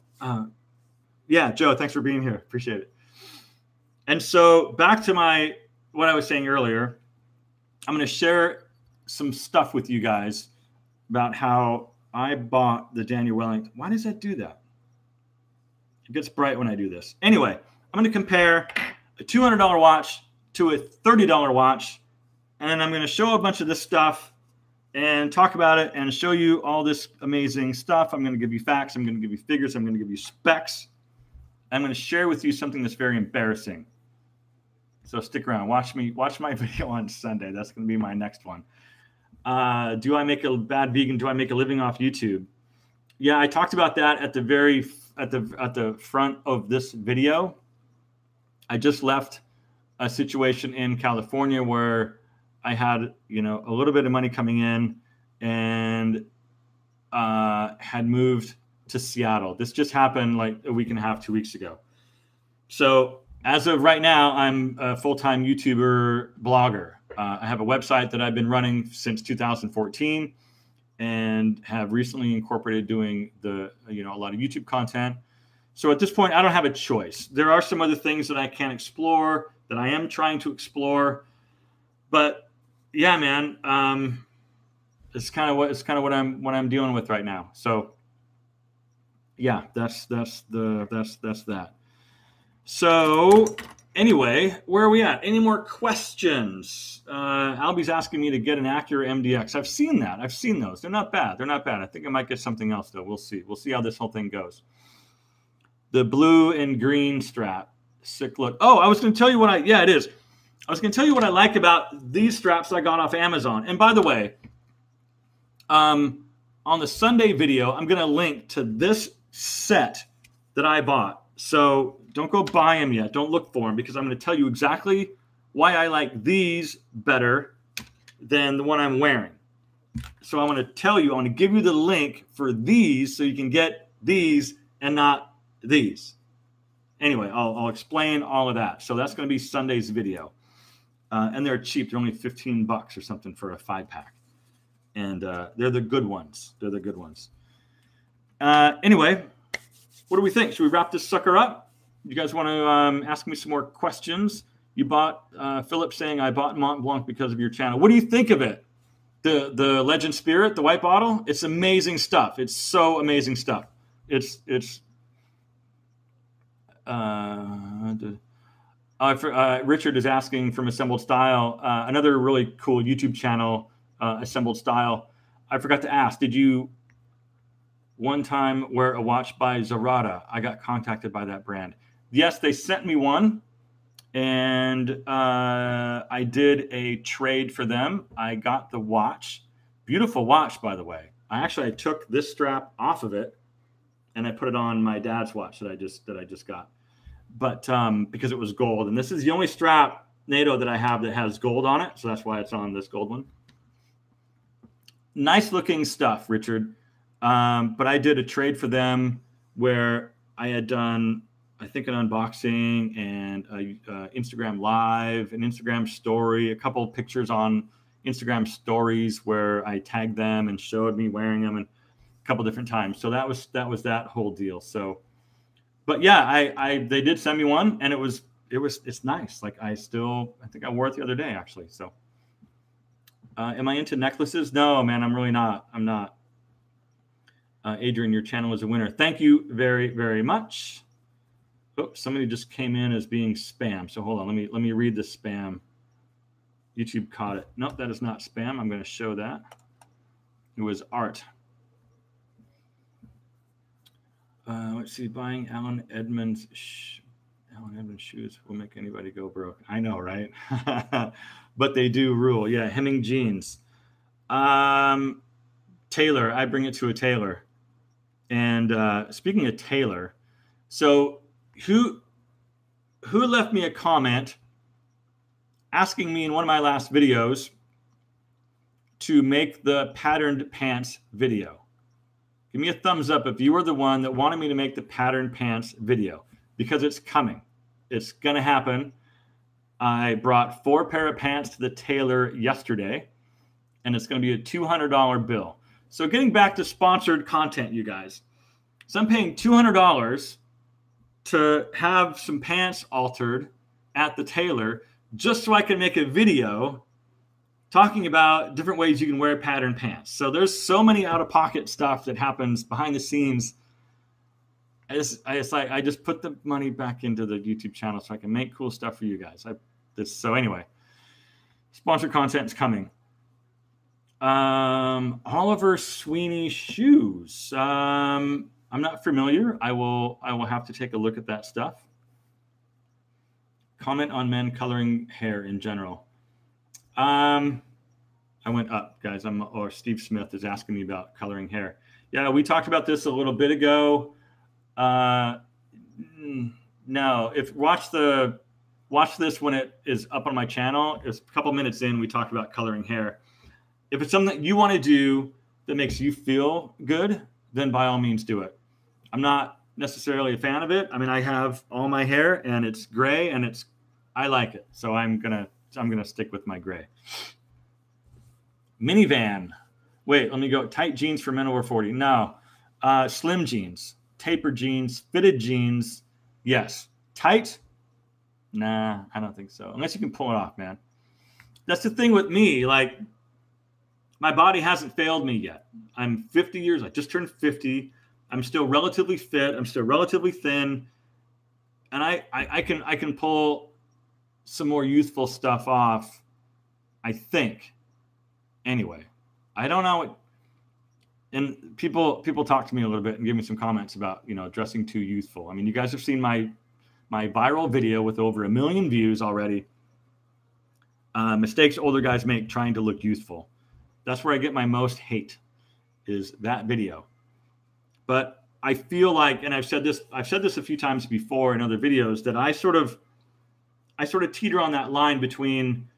Yeah, Joe, thanks for being here. Appreciate it. And so back to what I was saying earlier, I'm going to share some stuff with you guys about how I bought the Daniel Wellington. Why does that do that? It gets bright when I do this. Anyway, I'm going to compare a $200 watch to a $30 watch, and then I'm going to show a bunch of this stuff and talk about it and show you all this amazing stuff. I'm going to give you facts. I'm going to give you figures. I'm going to give you specs. I'm going to share with you something that's very embarrassing. So stick around. Watch my video on Sunday. That's going to be my next one. Do I make a bad vegan? Do I make a living off YouTube? Yeah, I talked about that at the front of this video. I just left a situation in California where I had, you know, a little bit of money coming in and had moved to Seattle. This just happened like a week and a half, 2 weeks ago. So as of right now, I'm a full-time YouTuber blogger. I have a website that I've been running since 2014 and have recently incorporated doing a lot of YouTube content. So at this point, I don't have a choice. There are some other things that I can explore, that I am trying to explore. But yeah, man, it's kind of what I'm dealing with right now. So yeah, that's that. So anyway, where are we at? Any more questions? Albie's asking me to get an Acura MDX. I've seen that. I've seen those. They're not bad. They're not bad. I think I might get something else, though. We'll see. We'll see how this whole thing goes. The blue and green strap. Sick look. Oh, I was going to tell you what yeah, it is. I was going to tell you what I like about these straps I got off Amazon. And by the way, on the Sunday video, I'm going to link to this set that I bought. So don't go buy them yet. Don't look for them, because I'm going to tell you exactly why I like these better than the one I'm wearing. So I want to tell you, I want to give you the link for these so you can get these and not these. Anyway, I'll explain all of that. So that's going to be Sunday's video. And they're cheap. They're only 15 bucks or something for a 5-pack. And they're the good ones. They're the good ones. Anyway, what do we think? Should we wrap this sucker up? You guys want to ask me some more questions? You bought, Philip saying, I bought Mont Blanc because of your channel. What do you think of it? The Legend Spirit, the white bottle? It's amazing stuff. It's so amazing stuff. Richard is asking from Assembled Style, another really cool YouTube channel, Assembled Style. I forgot to ask, did you one time wear a watch by Zarada? I got contacted by that brand. Yes, they sent me one, and I did a trade for them. I got the watch. Beautiful watch, by the way. I took this strap off of it, and I put it on my dad's watch that I just got. But because it was gold, and this is the only strap, NATO, that I have that has gold on it, so that's why it's on this gold one. Nice looking stuff, Richard. But I did a trade for them where I had done, I think, an unboxing and a Instagram Live, an Instagram story, a couple of pictures on Instagram stories where I tagged them and showed me wearing them, and a couple different times. So that was that whole deal. So, but yeah, they did send me one, and it's nice. Like I think I wore it the other day actually. So, am I into necklaces? No, man, I'm really not. I'm not. Adrian, your channel is a winner. Thank you very, very much. Oops, somebody just came in as being spam. So hold on, let me read the spam. YouTube caught it. Nope, that is not spam. I'm going to show that. It was Art. Let's see, buying Alan Edmonds shoes will make anybody go broke. I know, right? But they do rule. Yeah, Hemming jeans. Tailor, I bring it to a tailor. And speaking of tailor, so who left me a comment asking me in one of my last videos to make the patterned pants video? Give me a thumbs up if you were the one that wanted me to make the patterned pants video, because it's coming. It's going to happen. I brought 4 pair of pants to the tailor yesterday, and it's going to be a $200 bill. So getting back to sponsored content, you guys. So I'm paying $200 to have some pants altered at the tailor just so I can make a video talking about different ways you can wear patterned pants. So there's so many out-of-pocket stuff that happens behind the scenes. I just put the money back into the YouTube channel so I can make cool stuff for you guys. So anyway, sponsored content is coming. Oliver Sweeney shoes. I'm not familiar. I will have to take a look at that stuff. Comment on men coloring hair in general. I went up, guys. Or Steve Smith is asking me about coloring hair. Yeah, we talked about this a little bit ago. No, watch this when it is up on my channel. It's a couple minutes in. We talked about coloring hair. If it's something that you want to do that makes you feel good, then by all means do it. I'm not necessarily a fan of it. I mean, I have all my hair and it's gray and I like it. So I'm gonna stick with my gray. Minivan. Wait, let me go. Tight jeans for men over 40. No. Slim jeans, tapered jeans, fitted jeans. Yes. Tight? Nah, I don't think so. Unless you can pull it off, man. That's the thing with me. Like, my body hasn't failed me yet. I'm 50 years. I just turned 50. I'm still relatively fit. I'm still relatively thin. And I can pull some more youthful stuff off, I think. Anyway, I don't know. And people talk to me a little bit and give me some comments about, dressing too youthful. I mean, you guys have seen my viral video with over 1 million views already. Mistakes older guys make trying to look youthful. That's where I get my most hate, is that video. But I feel like, and I've said this a few times before in other videos, that I sort of teeter on that line between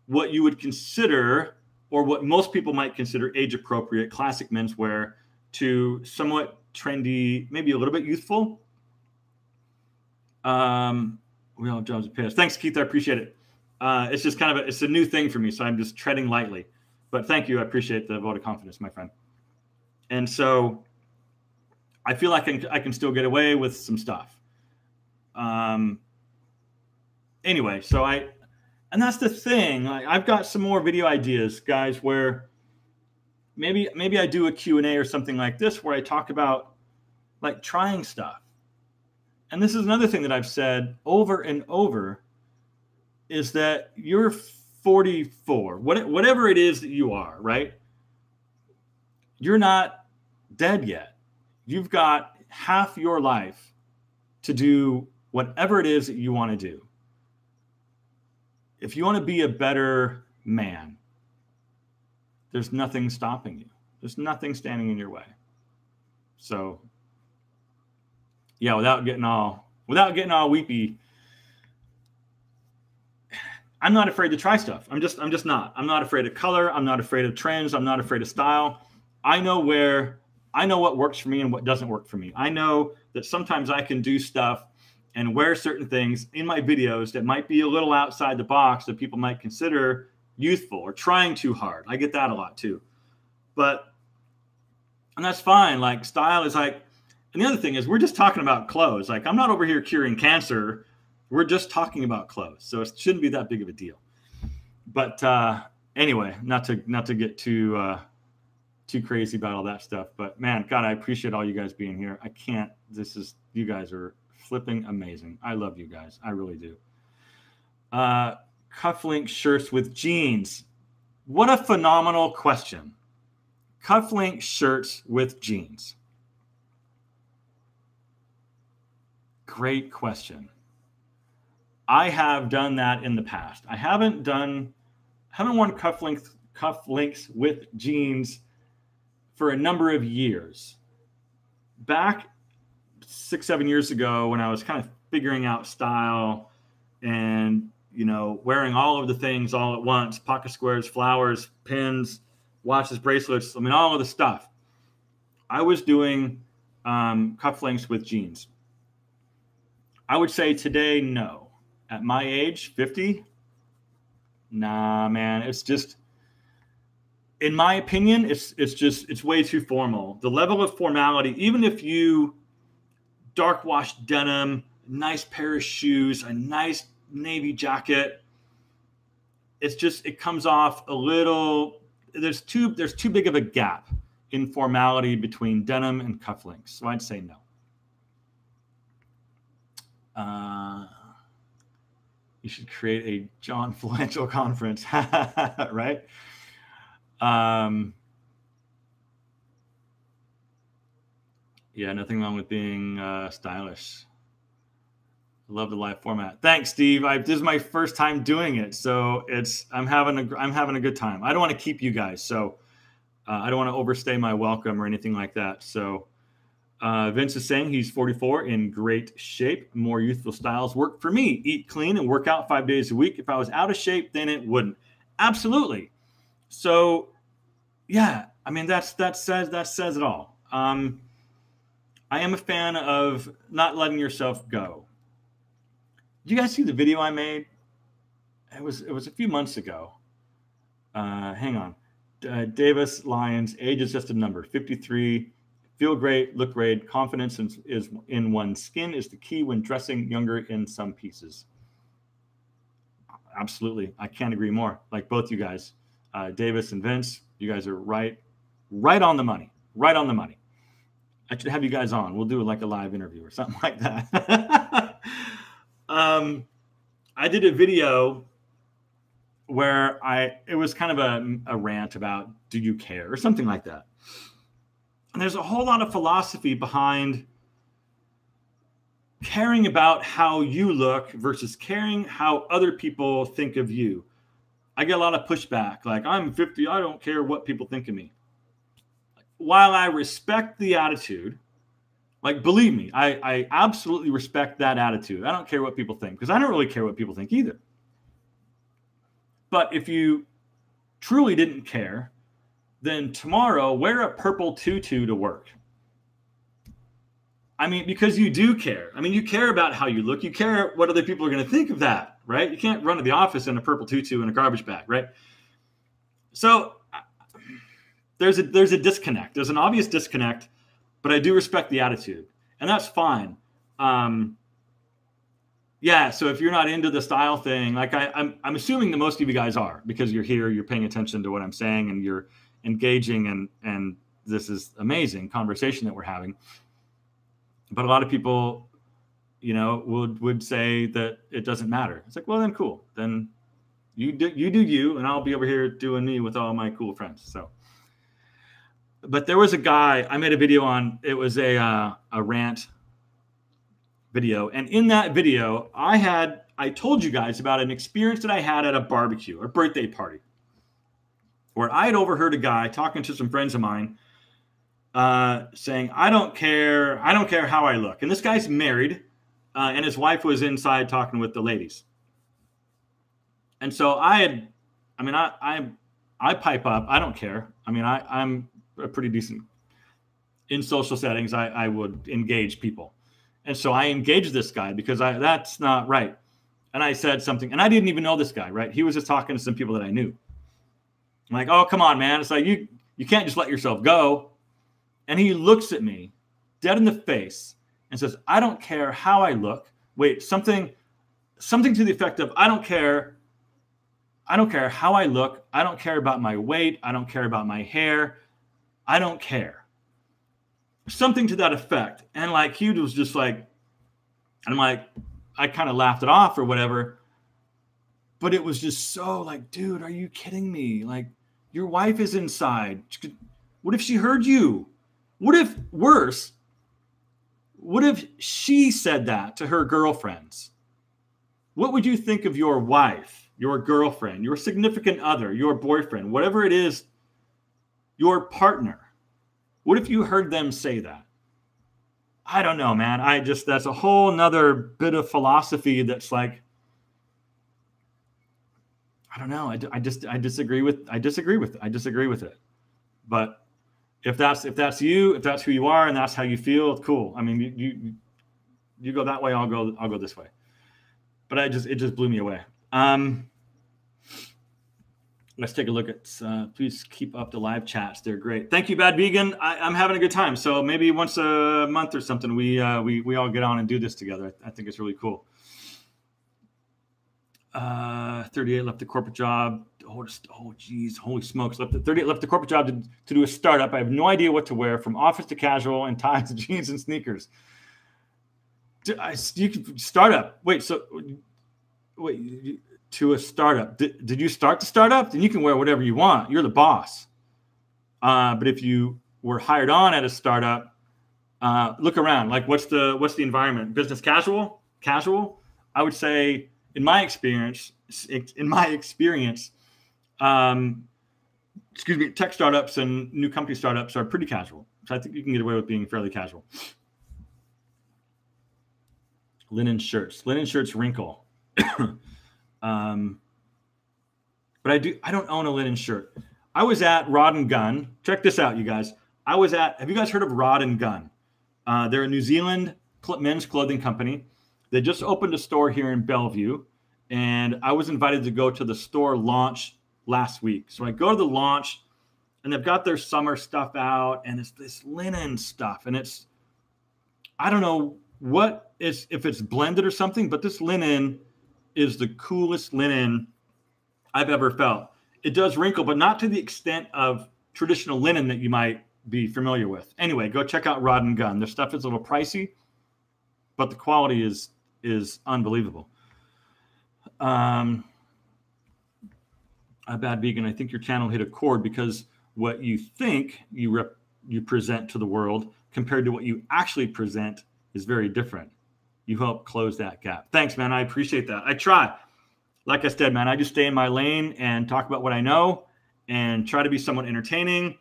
what you would consider, or what most people might consider, age appropriate classic menswear, to somewhat trendy, maybe a little bit youthful. We all have jobs at Piss. Thanks, Keith. I appreciate it. It's just it's a new thing for me, so I'm just treading lightly. But thank you. I appreciate the vote of confidence, my friend. And so I feel like I can still get away with some stuff. Anyway, and that's the thing. I've got some more video ideas, guys, where maybe I do a Q&A or something like this where I talk about like trying stuff. And this is another thing that I've said over and over. is that you're 44, whatever it is that you are, right? You're not dead yet. You've got half your life to do whatever it is that you want to do. If you want to be a better man, there's nothing stopping you. There's nothing standing in your way. So, yeah, without getting all weepy, I'm not afraid to try stuff. I'm just not. I'm not afraid of color. I'm not afraid of trends. I'm not afraid of style. I know what works for me and what doesn't work for me. I know that sometimes I can do stuff and wear certain things in my videos that might be a little outside the box that people might consider youthful or trying too hard. I get that a lot too. And that's fine. Like, style is like, and the other thing is, we're just talking about clothes. Like, I'm not over here curing cancer. We're just talking about clothes. So it shouldn't be that big of a deal. But anyway, not to get too crazy about all that stuff. But man, God, I appreciate all you guys being here. You guys are flipping amazing. I love you guys. I really do. Cufflink shirts with jeans. What a phenomenal question. Cufflink shirts with jeans. Great question. I have done that in the past. I haven't worn cufflinks with jeans for a number of years. Back 6-7 years ago, when I was kind of figuring out style and, wearing all of the things all at once, pocket squares, flowers, pins, watches, bracelets, all of the stuff, I was doing cufflinks with jeans. I would say today, no. At my age, 50, nah, man. It's just, in my opinion, it's way too formal. The level of formality, even if you dark wash denim, nice pair of shoes, a nice navy jacket, it comes off a little, there's too big of a gap in formality between denim and cufflinks. So I'd say no. You should create a John Flangel conference, right? Yeah, nothing wrong with being stylish. I love the live format. Thanks, Steve. This is my first time doing it, so I'm having a good time. I don't want to keep you guys, so I don't want to overstay my welcome or anything like that. So Vince is saying he's 44, in great shape. More youthful styles work for me. Eat clean and work out 5 days a week. If I was out of shape, then it wouldn't. Absolutely. So, yeah, that says it all. I am a fan of not letting yourself go. Did you guys see the video I made? It was a few months ago. Hang on. Davis Lyons, age is just a number. 53. Feel great, look great. Confidence is in one's skin is the key when dressing younger in some pieces. Absolutely. I can't agree more. Like both you guys, Davis and Vince, you guys are right on the money. Right on the money. I should have you guys on. We'll do like a live interview or something like that. I did a video where it was kind of a rant about, do you care, or something like that. And there's a whole lot of philosophy behind caring about how you look versus caring how other people think of you. I get a lot of pushback, like, I'm 50, I don't care what people think of me. While I respect the attitude, like, believe me, I absolutely respect that attitude. I don't care what people think, because I don't really care what people think either. But if you truly didn't care, then tomorrow wear a purple tutu to work. Because you do care. You care about how you look. You care what other people are going to think of that, right? You can't run to the office in a purple tutu and a garbage bag, right? So there's a disconnect. There's an obvious disconnect, but I do respect the attitude, and that's fine. Yeah, so if you're not into the style thing, like I'm assuming that most of you guys are, because you're here, you're paying attention to what I'm saying, and you're engaging, and this is amazing conversation that we're having. But a lot of people, would say that it doesn't matter. It's like, well, then cool. Then you do you, and I'll be over here doing me with all my cool friends. So, but there was a guy I made a video on. It was a rant video, and in that video, I told you guys about an experience that I had at a barbecue or birthday party, where I had overheard a guy talking to some friends of mine, saying, "I don't care how I look." And this guy's married, and his wife was inside talking with the ladies. And so I pipe up. I don't care. I mean, I'm a pretty decent in social settings. I would engage people. And so I engaged this guy because that's not right. And I said something, and I didn't even know this guy, right? He was just talking to some people that I knew. I'm like, oh, come on, man. It's like, you can't just let yourself go. And he looks at me dead in the face and says, I don't care how I look. Wait, something to the effect of, I don't care how I look. I don't care about my weight. I don't care about my hair. I don't care. Something to that effect. And like, he was just like, I'm like, I kind of laughed it off or whatever. But it was just so like, dude, are you kidding me? Like, your wife is inside. What if she heard you? What if she said that to her girlfriends? What would you think of your wife, your girlfriend, your significant other, your boyfriend, whatever it is, your partner? What if you heard them say that? I don't know, man. That's a whole nother bit of philosophy that's like, I don't know. I disagree with it. But if that's you, if that's who you are, and that's how you feel, cool. I mean, you go that way, I'll go this way. But it just blew me away. Let's take a look at. Please keep up the live chats; they're great. Thank you, Bad Vegan. I'm having a good time. So maybe once a month or something, we all get on and do this together. I think it's really cool. 38 left the corporate job. Oh, geez, holy smokes! 38 left the corporate job to do a startup. I have no idea what to wear, from office to casual, and ties to jeans and sneakers. You can startup. Wait, to a startup. Did you start the startup? Then you can wear whatever you want. You're the boss. But if you were hired on at a startup, look around. Like, what's the environment? Business casual? Casual? I would say, in my experience, tech startups and new company startups are pretty casual. So I think you can get away with being fairly casual. Linen shirts wrinkle. But I don't own a linen shirt. I was at Rod and Gun. Check this out, you guys. Have you guys heard of Rod and Gun? They're a New Zealand men's clothing company. They just opened a store here in Bellevue, and I was invited to go to the store launch last week. So I go to the launch, and they've got their summer stuff out, and it's this linen stuff, and I don't know if it's blended or something, but this linen is the coolest linen I've ever felt. It does wrinkle, but not to the extent of traditional linen that you might be familiar with. Anyway, go check out Rod and Gun. Their stuff is a little pricey, but the quality is unbelievable. A Bad Vegan, I think your channel hit a chord, because what you think you present to the world compared to what you actually present is very different. You help close that gap. Thanks, man. I appreciate that. I try. Like I said, man, I just stay in my lane and talk about what I know and try to be somewhat entertaining.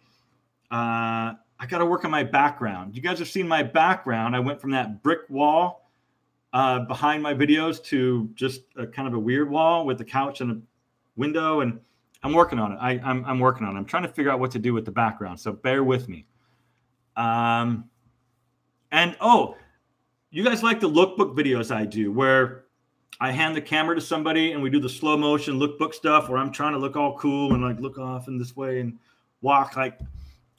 I got to work on my background. You guys have seen my background. I went from that brick wall behind my videos to just a kind of a weird wall with a couch and a window, and I'm working on it. I'm working on it. I'm trying to figure out what to do with the background, so bear with me. You guys like the lookbook videos I do, where I hand the camera to somebody and we do the slow motion lookbook stuff, where I'm trying to look all cool and like look off in this way and walk. Like,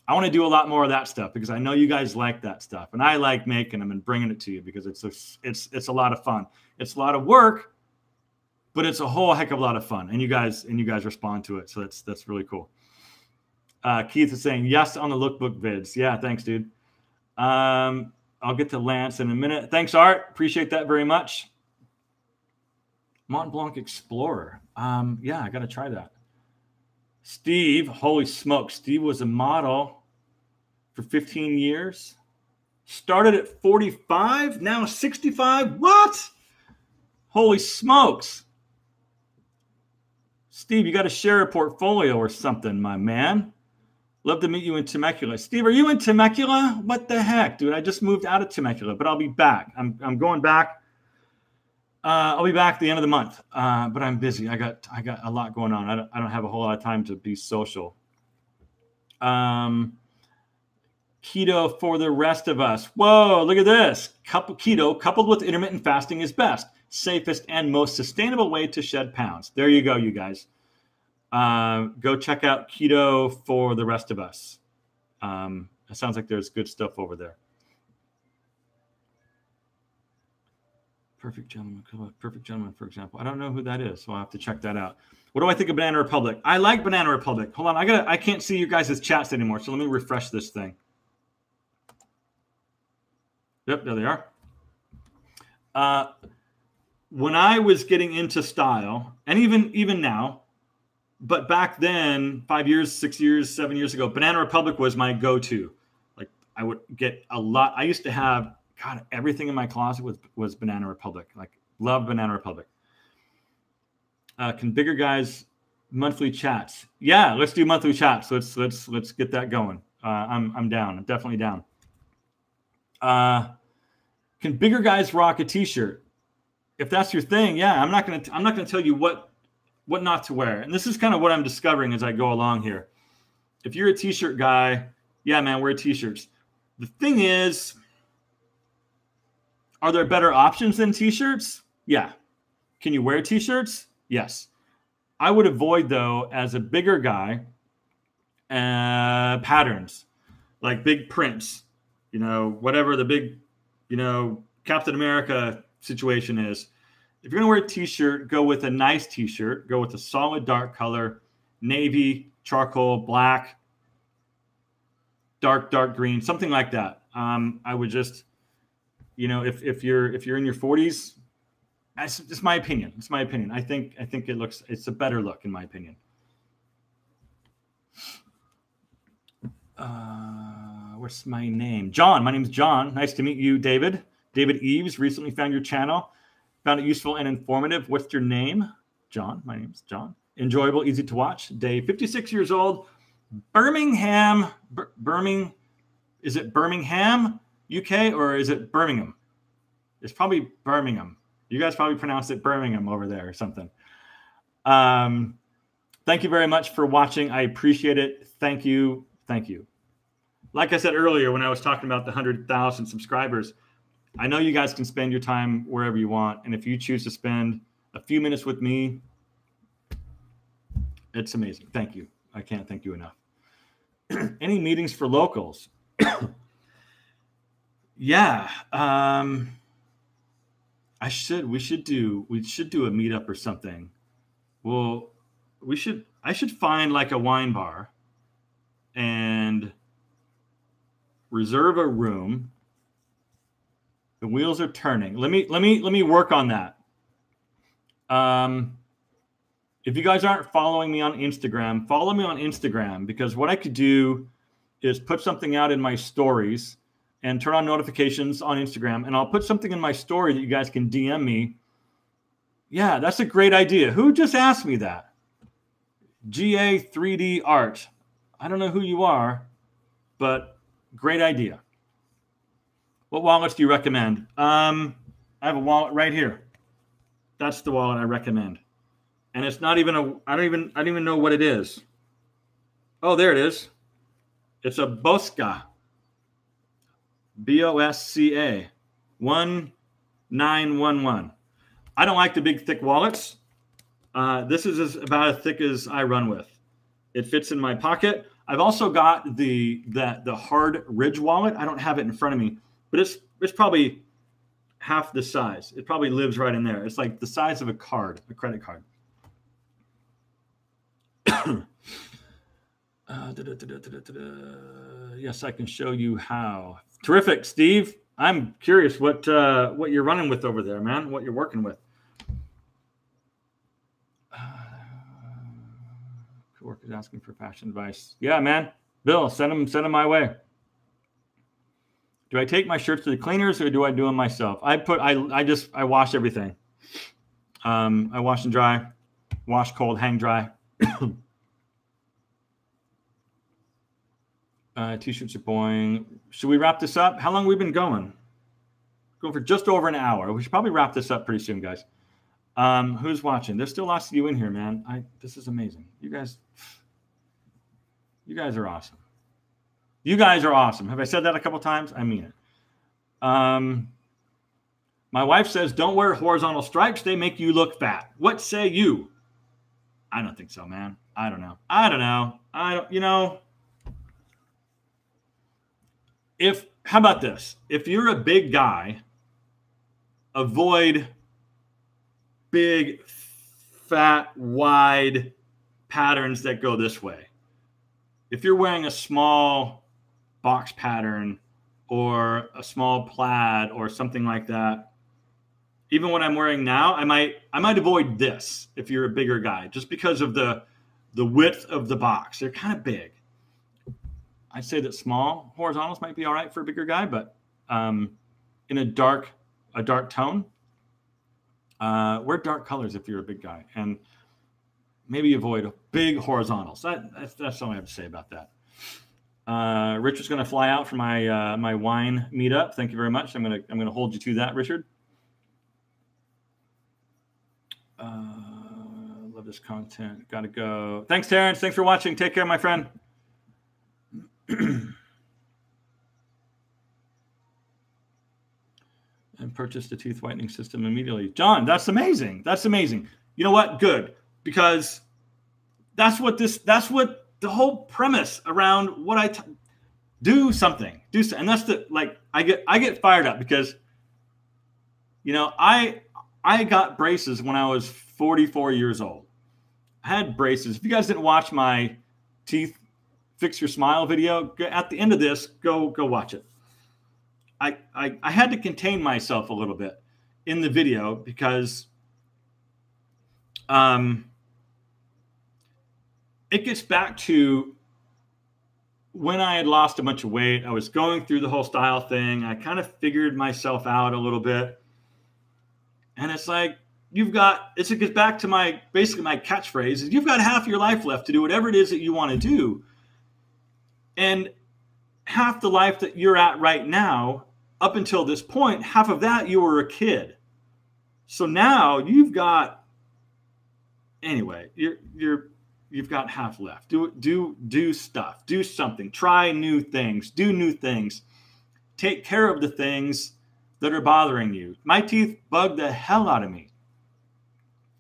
I want to do a lot more of that stuff, because I know you guys like that stuff, and I like making them and bringing it to you, because it's a lot of fun. It's a lot of work, but it's a whole heck of a lot of fun, and you guys respond to it, so that's really cool. Keith is saying yes on the lookbook vids. Yeah, thanks, dude. I'll get to Lance in a minute. Thanks, Art. Appreciate that very much. Mont Blanc Explorer. Yeah, I got to try that. Steve, holy smoke. Steve was a model for 15 years. Started at 45, now 65. What? Holy smokes. Steve, you got to share a portfolio or something, my man. Love to meet you in Temecula. Steve, are you in Temecula? What the heck, dude? I just moved out of Temecula, but I'll be back. I'm going back. I'll be back at the end of the month, but I'm busy. I got a lot going on. I don't have a whole lot of time to be social. Keto for the rest of us. Whoa, look at this. Keto coupled with intermittent fasting is best, safest, and most sustainable way to shed pounds. There you go, you guys. Go check out Keto for the rest of us. It sounds like there's good stuff over there. Perfect Gentleman, for example. I don't know who that is, so I'll have to check that out. What do I think of Banana Republic? I like Banana Republic. Hold on, I can't see you guys' chats anymore, so let me refresh this thing. Yep, there they are. When I was getting into style, and even now, but back then, 5 years, 6 years, 7 years ago, Banana Republic was my go-to. Like I would get a lot. I used to have, God, everything in my closet was Banana Republic. Like, love Banana Republic. Can bigger guys monthly chats? Yeah, let's do monthly chats. Let's get that going. I'm down. I'm definitely down. Can bigger guys rock a t-shirt? If that's your thing, yeah. I'm not gonna tell you what not to wear. And this is kind of what I'm discovering as I go along here. If you're a t-shirt guy, yeah, man, wear t-shirts. The thing is, are there better options than t-shirts? Yeah. Can you wear t-shirts? Yes. I would avoid, though, as a bigger guy, patterns, like big prints, whatever the big, Captain America situation is. If you're going to wear a t-shirt, go with a nice t-shirt. Go with a solid dark color, navy, charcoal, black, dark green, something like that. I would just... if you're in your 40s, it's my opinion. It's my opinion. I think it's a better look in my opinion. What's my name? John. My name's John. Nice to meet you, David. David Eves. Recently found your channel. Found it useful and informative. What's your name? John. My name's John. Enjoyable, easy to watch. Dave, 56 years old. Birmingham. Is it Birmingham? UK, or is it Birmingham? It's probably Birmingham. You guys probably pronounce it Birmingham over there or something. Thank you very much for watching. I appreciate it. Thank you. Thank you. Like I said earlier, when I was talking about the 100,000 subscribers, I know you guys can spend your time wherever you want. And if you choose to spend a few minutes with me, it's amazing. Thank you. I can't thank you enough. Any meetings for locals? Yeah. We should do a meetup or something. Well, I should find like a wine bar and reserve a room. The wheels are turning. Let me work on that. If you guys aren't following me on Instagram, follow me on Instagram, because what I could do is put something out in my stories and turn on notifications on Instagram, and I'll put something in my story that you guys can DM me. Yeah, that's a great idea. Who just asked me that? GA 3D Art. I don't know who you are, but great idea. What wallets do you recommend? I have a wallet right here. That's the wallet I recommend. And it's not even I don't even know what it is. Oh, there it is. It's a Bosca. BOSCA 1911. I don't like the big thick wallets. This is about as thick as I run with. It fits in my pocket. I've also got the hard Ridge wallet. I don't have it in front of me, but it's probably half the size. It probably lives right in there. It's like the size of a credit card. Yes, I can show you how. Terrific, Steve. I'm curious what you're running with over there, man. What you're working with. Coworkers asking for fashion advice. Yeah, man. Bill, send them my way. Do I take my shirts to the cleaners or do I do them myself? I wash everything. I wash and dry, wash cold, hang dry. T-shirts are boring. Should we wrap this up? How long have we been going? Going for just over an hour. We should probably wrap this up pretty soon, guys. Who's watching? There's still lots of you in here, man. This is amazing. You guys are awesome. You guys are awesome. Have I said that a couple times? I mean it. My wife says, don't wear horizontal stripes. They make you look fat. What say you? I don't think so, man. I don't know. How about this? If you're a big guy, avoid big, fat, wide patterns that go this way. If you're wearing a small box pattern or a small plaid or something like that, even what I'm wearing now, I might avoid this if you're a bigger guy, just because of the width of the box. They're kind of big. I'd say that small horizontals might be all right for a bigger guy, but in a dark tone, wear dark colors if you're a big guy, and maybe avoid big horizontals. That's all I have to say about that. Richard's going to fly out for my wine meetup. Thank you very much. I'm gonna hold you to that, Richard. Love this content. Gotta go. Thanks, Terrence. Thanks for watching. Take care, my friend. And purchased the tooth whitening system immediately. John, that's amazing. That's amazing. You know what? Good. Because that's what the whole premise around what do something. And that's I get fired up because, I got braces when I was 44 years old. I had braces. If you guys didn't watch my teeth fix your smile video, at the end of this, go watch it. I had to contain myself a little bit in the video because it gets back to when I had lost a bunch of weight. I was going through the whole style thing. I kind of figured myself out a little bit. And it's like, it gets back to basically my catchphrase is you've got half your life left to do whatever it is that you want to do. And half the life that you're at right now, up until this point, half of that you were a kid. So now you've got half left. Do stuff. Do something. Try new things. Do new things. Take care of the things that are bothering you. My teeth bugged the hell out of me.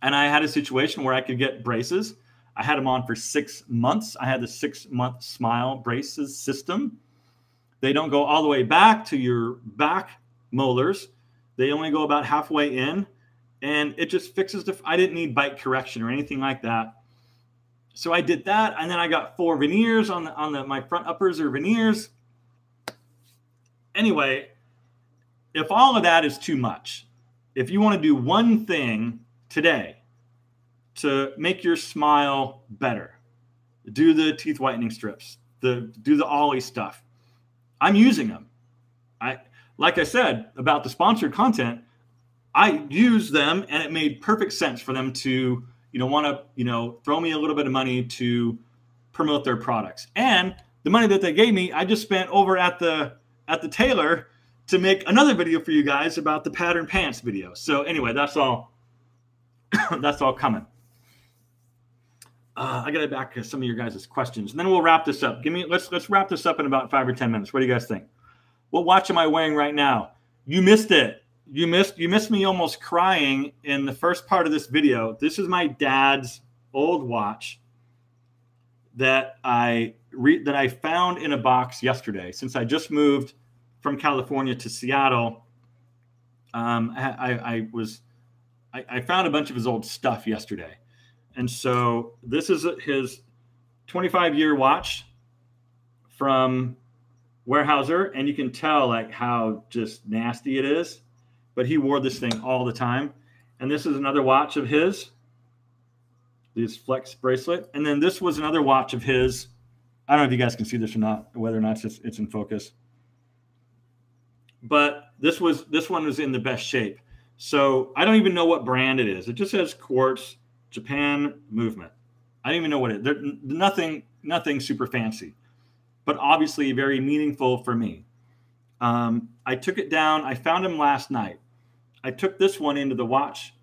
And I had a situation where I could get braces. I had them on for 6 months. I had the 6-month smile braces system. They don't go all the way back to your back molars. They only go about halfway in. And it just fixes I didn't need bite correction or anything like that. So I did that. And then I got 4 veneers on my front uppers are veneers. Anyway, if all of that is too much, if you want to do one thing today to make your smile better, do the teeth whitening strips, do the Ollie stuff. I'm using them. Like I said about the sponsored content, I use them and it made perfect sense for them to, want to, throw me a little bit of money to promote their products. And the money that they gave me, I just spent over at the tailor to make another video for you guys about the pattern pants video. So anyway, that's all. That's all coming. I got to back some of your guys' questions, and then we'll wrap this up. Let's wrap this up in about 5 or 10 minutes. What do you guys think? What watch am I wearing right now? You missed it. You missed me almost crying in the first part of this video. This is my dad's old watch that I found in a box yesterday. Since I just moved from California to Seattle, I found a bunch of his old stuff yesterday. And so this is his 25-year watch from Weyerhaeuser, and you can tell like how just nasty it is. But he wore this thing all the time. And this is another watch of his, this Flex bracelet. And then this was another watch of his. I don't know if you guys can see this or not, whether or not it's in focus. But this one was in the best shape. So I don't even know what brand it is. It just says Quartz Japan Movement. I don't even know what it is. Nothing super fancy, but obviously very meaningful for me. I took it down. I found him last night. I took this one into the watch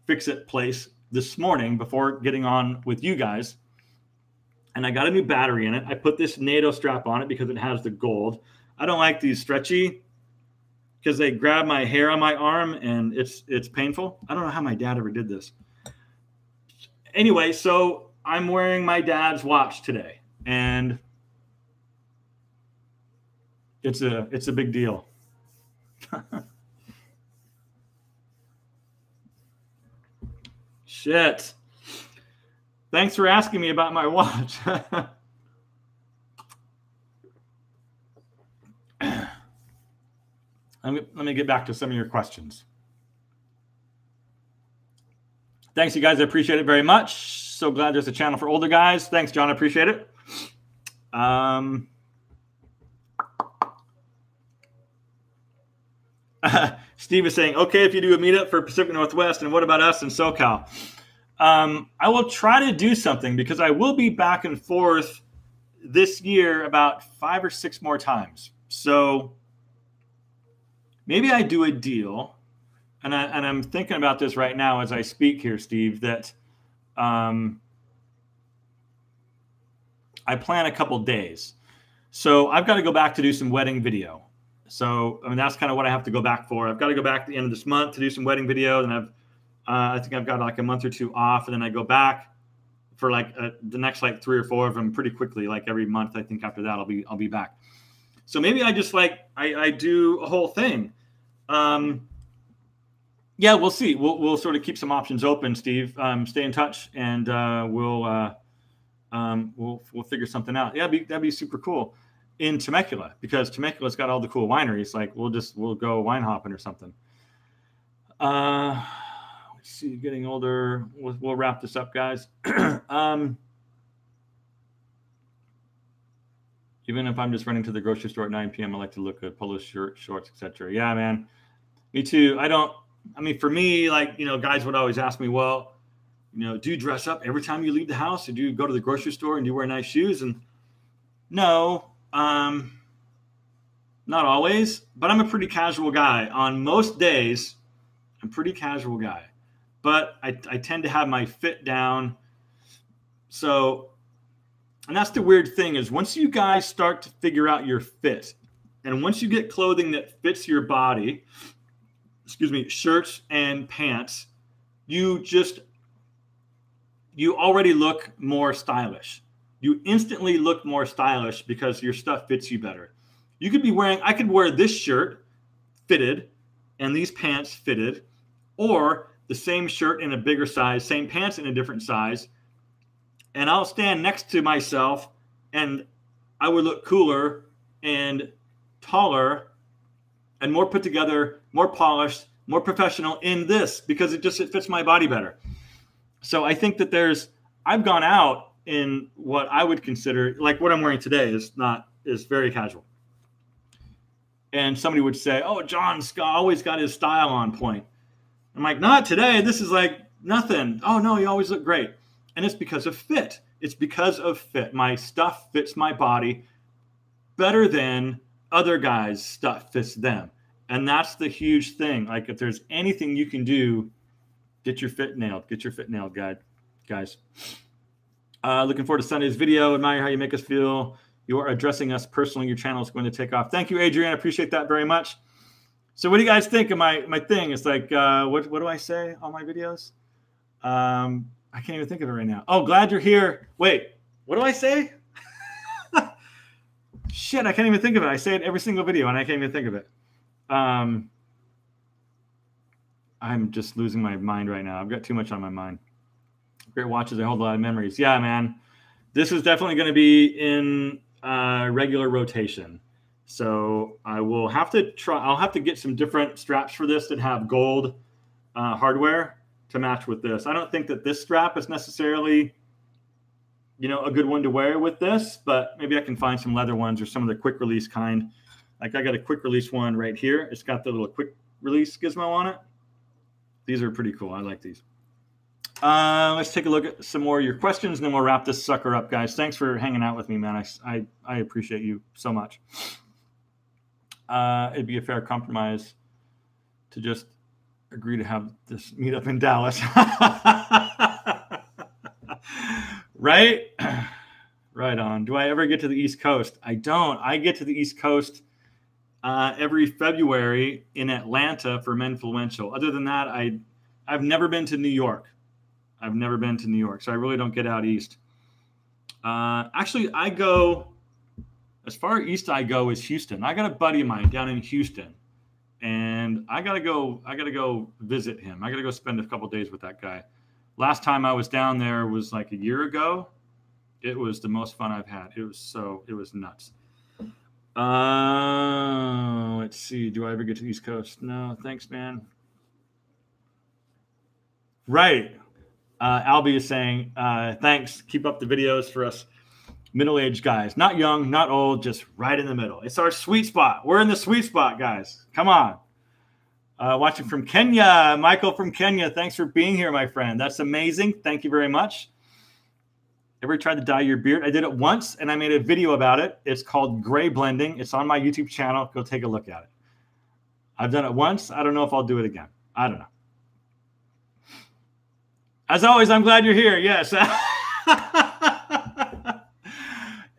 fix-it place this morning before getting on with you guys. And I got a new battery in it. I put this NATO strap on it because it has the gold. I don't like these stretchy because they grab my hair on my arm and it's painful. I don't know how my dad ever did this. Anyway, so I'm wearing my dad's watch today, and it's a big deal. Shit. Thanks for asking me about my watch. Let me get back to some of your questions. Thanks, you guys. I appreciate it very much. So glad there's a channel for older guys. Thanks, John. I appreciate it. Steve is saying, okay, if you do a meetup for Pacific Northwest, and what about us in SoCal? I will try to do something because I will be back and forth this year about 5 or 6 more times. So maybe I do a deal, and I'm thinking about this right now as I speak here, Steve, that I plan a couple days. So I've got to go back to do some wedding video. So, I mean, that's kind of what I have to go back for. I've got to go back at the end of this month to do some wedding video. And I think I've got like a month or 2 off. And then I go back for like the next like 3 or 4 of them pretty quickly. Like every month, I think after that, I'll be back. So maybe I just like, I do a whole thing. Yeah, we'll see. We'll sort of keep some options open, Steve. Stay in touch, and we'll figure something out. Yeah, that'd be super cool in Temecula, because Temecula's got all the cool wineries. Like we'll go wine hopping or something. Let's see, getting older. We'll wrap this up, guys. Even if I'm just running to the grocery store at 9 p.m., I like to look at polo shorts, etc. Yeah, man. Me too. I mean, for me, like, you know, guys would always ask me, well, you know, do you dress up every time you leave the house, or do you go to the grocery store and do you wear nice shoes? And no, not always, but I'm a pretty casual guy. On most days, I'm a pretty casual guy, but I tend to have my fit down. So, and that's the weird thing, is once you guys start to figure out your fit, and once you get clothing that fits your body, shirts and pants, you already look more stylish. You instantly look more stylish because your stuff fits you better. You could be I could wear this shirt fitted and these pants fitted, or the same shirt in a bigger size, same pants in a different size, and I'll stand next to myself and I would look cooler and taller and more put together, more polished, more professional in this, because it fits my body better. So I think that I've gone out in what I would consider, like what I'm wearing today is very casual. And somebody would say, oh, John's always got his style on point. I'm like, not today. This is like nothing. Oh no, you always look great. And it's because of fit. It's because of fit. My stuff fits my body better than other guys' stuff fits them. And that's the huge thing. Like, if there's anything you can do, get your fit nailed. Get your fit nailed, guys. Looking forward to Sunday's video. Admire how you make us feel. You are addressing us personally. Your channel is going to take off. Thank you, Adrian. I appreciate that very much. So what do you guys think of my thing? It's like, what do I say on my videos? I can't even think of it right now. Oh, glad you're here. Wait, what do I say? Shit, I can't even think of it. I say it every single video, and I can't even think of it. I'm just losing my mind right now. I've got too much on my mind. Great watches. I hold a lot of memories. Yeah, man. This is definitely going to be in regular rotation. So I will have to try. I'll have to get some different straps for this that have gold hardware to match with this. I don't think that this strap is necessarily, a good one to wear with this, but maybe I can find some leather ones or some of the quick release kind. Like I got a quick release one right here. It's got the little quick release gizmo on it. These are pretty cool. I like these. Let's take a look at some more of your questions, and then we'll wrap this sucker up, guys. Thanks for hanging out with me, man. I appreciate you so much. It'd be a fair compromise to just agree to have this meet up in Dallas. Right? Right on. Do I ever get to the East Coast? I don't. I get to the East Coast every February in Atlanta for Menfluential. Other than that, I've never been to New York. I've never been to New York, so I really don't get out east. Actually, I go, as far east I go is Houston. I got a buddy of mine down in Houston, and I gotta go visit him. I gotta go spend a couple days with that guy. Last time I was down there was like a year ago. It was the most fun I've had. It was nuts. Let's see. Do I ever get to the East Coast? No, thanks, man. Right. Albie is saying, thanks. Keep up the videos for us middle-aged guys. Not young, not old, just right in the middle. It's our sweet spot. We're in the sweet spot, guys. Come on. Watching from Kenya. Michael from Kenya. Thanks for being here, my friend. That's amazing. Thank you very much. Ever tried to dye your beard? I did it once, and I made a video about it. It's called Gray Blending. It's on my YouTube channel. Go take a look at it. I've done it once. I don't know if I'll do it again. I don't know. As always, I'm glad you're here. Yes.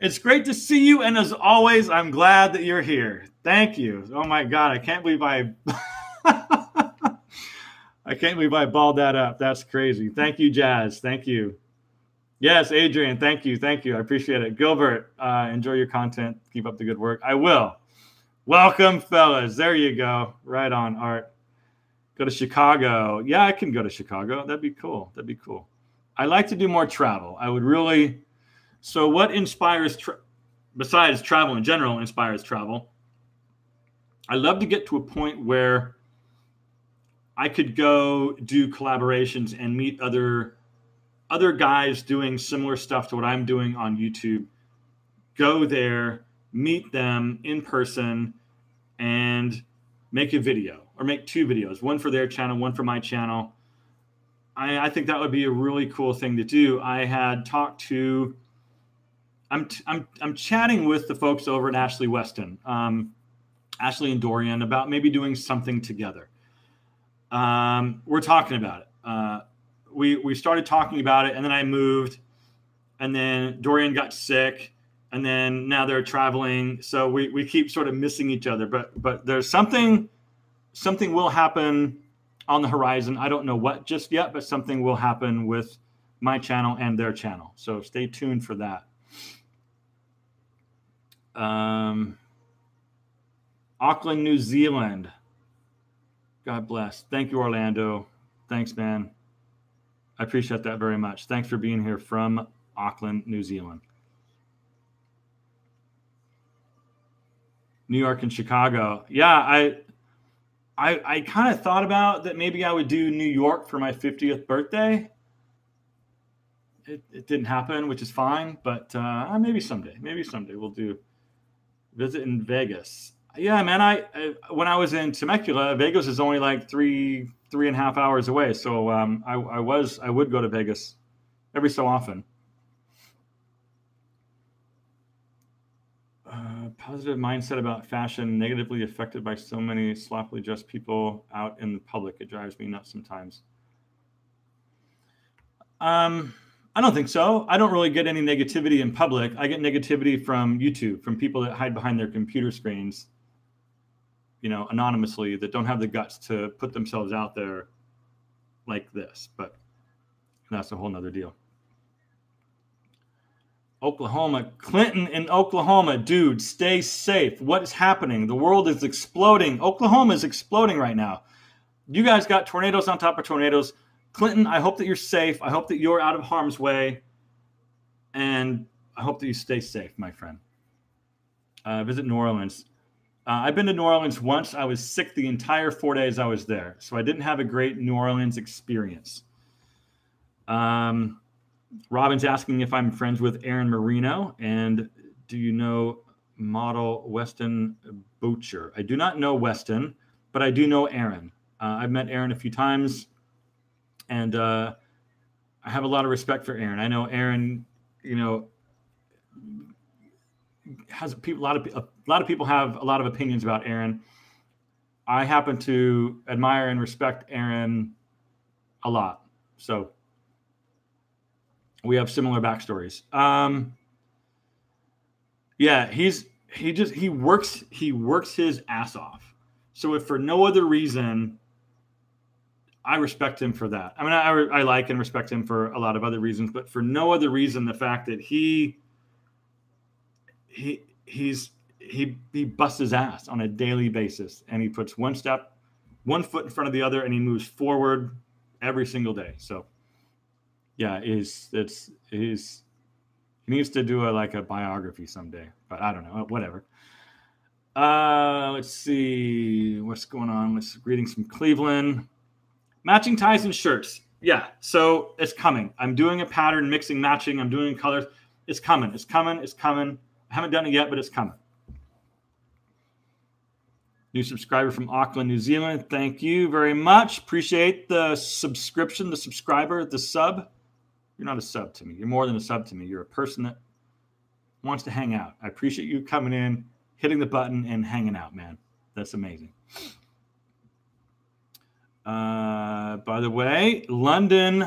It's great to see you. And as always, I'm glad that you're here. Thank you. Oh, my God. I can't believe I can't believe I balled that up. That's crazy. Thank you, Jazz. Thank you. Yes, Adrian. Thank you. Thank you. I appreciate it. Gilbert, enjoy your content. Keep up the good work. I will. Welcome, fellas. There you go. Right on, Art. Go to Chicago. Yeah, I can go to Chicago. That'd be cool. That'd be cool. I like to do more travel. I would really. So what inspires, besides travel in general, inspires travel? I love to get to a point where I could go do collaborations and meet other guys doing similar stuff to what I'm doing on YouTube. Go there, meet them in person, and make a video. Or make 2 videos, one for their channel, one for my channel. I think that would be a really cool thing to do. I had talked to, I'm chatting with the folks over at Ashley Weston, Ashley and Dorian, about maybe doing something together. We're talking about it. We started talking about it, and then I moved, and then Dorian got sick, and then now they're traveling. So we keep sort of missing each other, but there's something will happen on the horizon. I don't know what just yet, but something will happen with my channel and their channel. So stay tuned for that. Auckland, New Zealand. God bless. Thank you, Orlando. Thanks, man. I appreciate that very much. Thanks for being here from Auckland, New Zealand. New York and Chicago. Yeah, I kind of thought about that maybe I would do New York for my 50th birthday. It didn't happen, which is fine, but maybe someday we'll do visit in Vegas. Yeah, man, when I was in Temecula, Vegas is only like 3.5 hours away. So I would go to Vegas every so often. Positive mindset about fashion negatively affected by so many sloppily dressed people out in the public. It drives me nuts sometimes. I don't think so. I don't really get any negativity in public. I get negativity from YouTube, from people that hide behind their computer screens, anonymously, that don't have the guts to put themselves out there like this. But that's a whole nother deal. Oklahoma, Clinton in Oklahoma, dude, stay safe. What is happening? The world is exploding. Oklahoma is exploding right now. You guys got tornadoes on top of tornadoes. Clinton, I hope that you're safe. I hope that you're out of harm's way. And I hope that you stay safe, my friend. Visit New Orleans. I've been to New Orleans once. I was sick the entire 4 days I was there, so I didn't have a great New Orleans experience. Robin's asking if I'm friends with Aaron Marino, and do you know model Weston Butcher? I do not know Weston, but I do know Aaron. I've met Aaron a few times, and I have a lot of respect for Aaron. I know Aaron, has people. A lot of people have a lot of opinions about Aaron. I happen to admire and respect Aaron a lot. So we have similar backstories. Yeah, he works his ass off. So if for no other reason, I respect him for that. I mean, I like and respect him for a lot of other reasons, but for no other reason, the fact that he busts his ass on a daily basis, and he puts one foot in front of the other, and he moves forward every single day. So yeah, he needs to do a biography someday, but I don't know, whatever. Let's see what's going on. Greetings from Cleveland. Matching ties and shirts. Yeah, so it's coming. I'm doing a pattern, mixing, matching. I'm doing colors. It's coming. It's coming. It's coming. I haven't done it yet, but it's coming. New subscriber from Auckland, New Zealand. Thank you very much. Appreciate the subscription, the subscriber, the sub. You're not a sub to me. You're more than a sub to me. You're a person that wants to hang out. I appreciate you coming in, hitting the button, and hanging out, man. That's amazing. By the way, London,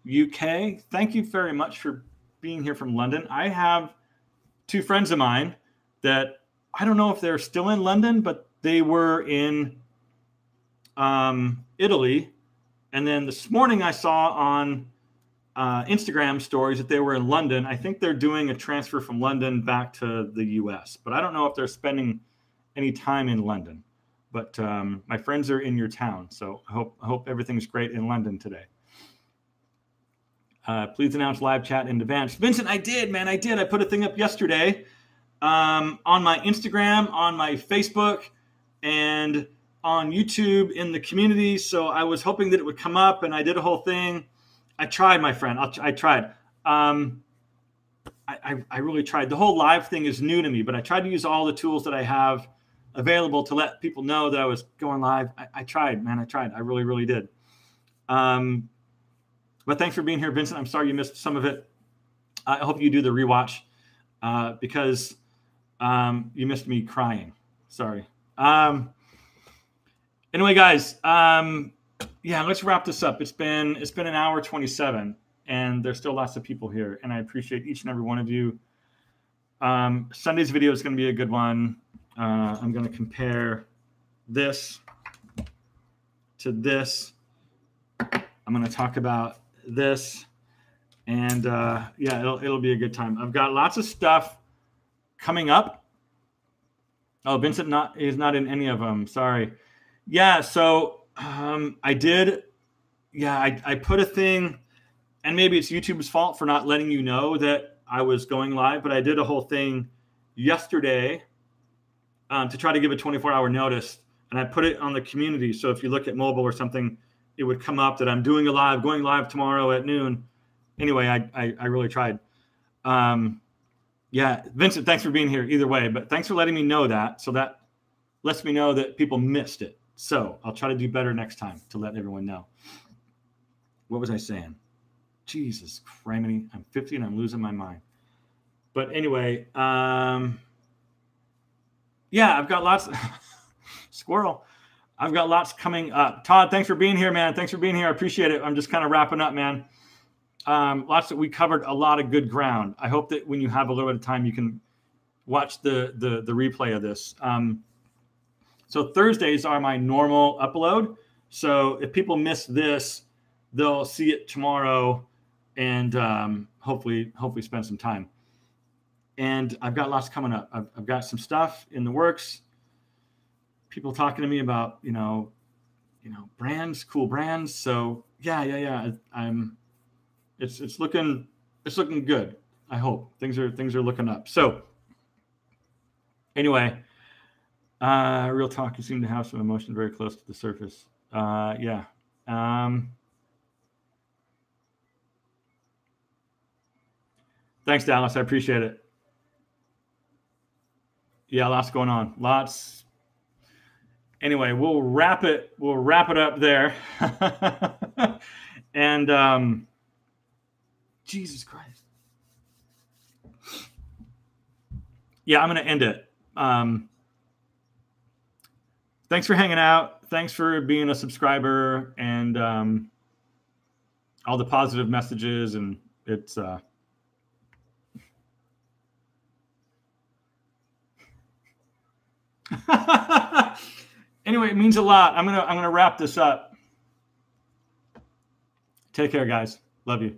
UK, thank you very much for being here from London. I have two friends of mine that I don't know if they're still in London, but they were in Italy. And then this morning I saw on Instagram stories that they were in London. I think they're doing a transfer from London back to the US, but I don't know if they're spending any time in London. But my friends are in your town, so I hope everything's great in London today. Please announce live chat in advance. Vincent, I did, man. I did. I put a thing up yesterday on my Instagram, on my Facebook, and on YouTube in the community. So I was hoping that it would come up, and I did a whole thing. I tried, my friend. I tried. I really tried. The whole live thing is new to me, but I tried to use all the tools that I have available to let people know that I was going live. I tried, man. I tried. I really, really did. But thanks for being here, Vincent. I'm sorry you missed some of it. I hope you do the rewatch because you missed me crying. Sorry. Anyway, guys, yeah, let's wrap this up. It's been an hour 27, and there's still lots of people here, and I appreciate each and every one of you. Sunday's video is going to be a good one. I'm going to compare this to this. I'm going to talk about this, and yeah, it'll be a good time. I've got lots of stuff coming up. Oh, Vincent is not in any of them. Sorry. Yeah, so I did. Yeah, I put a thing, and maybe it's YouTube's fault for not letting you know that I was going live, but I did a whole thing yesterday to try to give a 24-hour notice, and I put it on the community. So if you look at mobile or something, it would come up that I'm doing going live tomorrow at noon. Anyway, I really tried. Yeah, Vincent, thanks for being here either way, but thanks for letting me know that. So that lets me know that people missed it. So I'll try to do better next time to let everyone know. What was I saying? Jesus criminy, I'm 50 and I'm losing my mind. But anyway, yeah, I've got lots. Squirrel. I've got lots coming up. Todd, thanks for being here, man. Thanks for being here. I appreciate it. I'm just kind of wrapping up, man. Lots that we covered a lot of good ground. I hope that when you have a little bit of time, you can watch the replay of this. So Thursdays are my normal upload. So if people miss this, they'll see it tomorrow, and hopefully spend some time. And I've got lots coming up. I've got some stuff in the works. People talking to me about, brands, cool brands. So yeah. It's looking good. I hope things are looking up. So anyway, Real talk, you seem to have some emotion very close to the surface. Yeah. Thanks, Dallas. I appreciate it. Yeah, lots going on. Lots. Anyway, we'll wrap it up there. And Jesus Christ. Yeah, I'm going to end it. Thanks for hanging out. Thanks for being a subscriber and all the positive messages. And it's anyway, it means a lot. I'm gonna wrap this up. Take care, guys. Love you.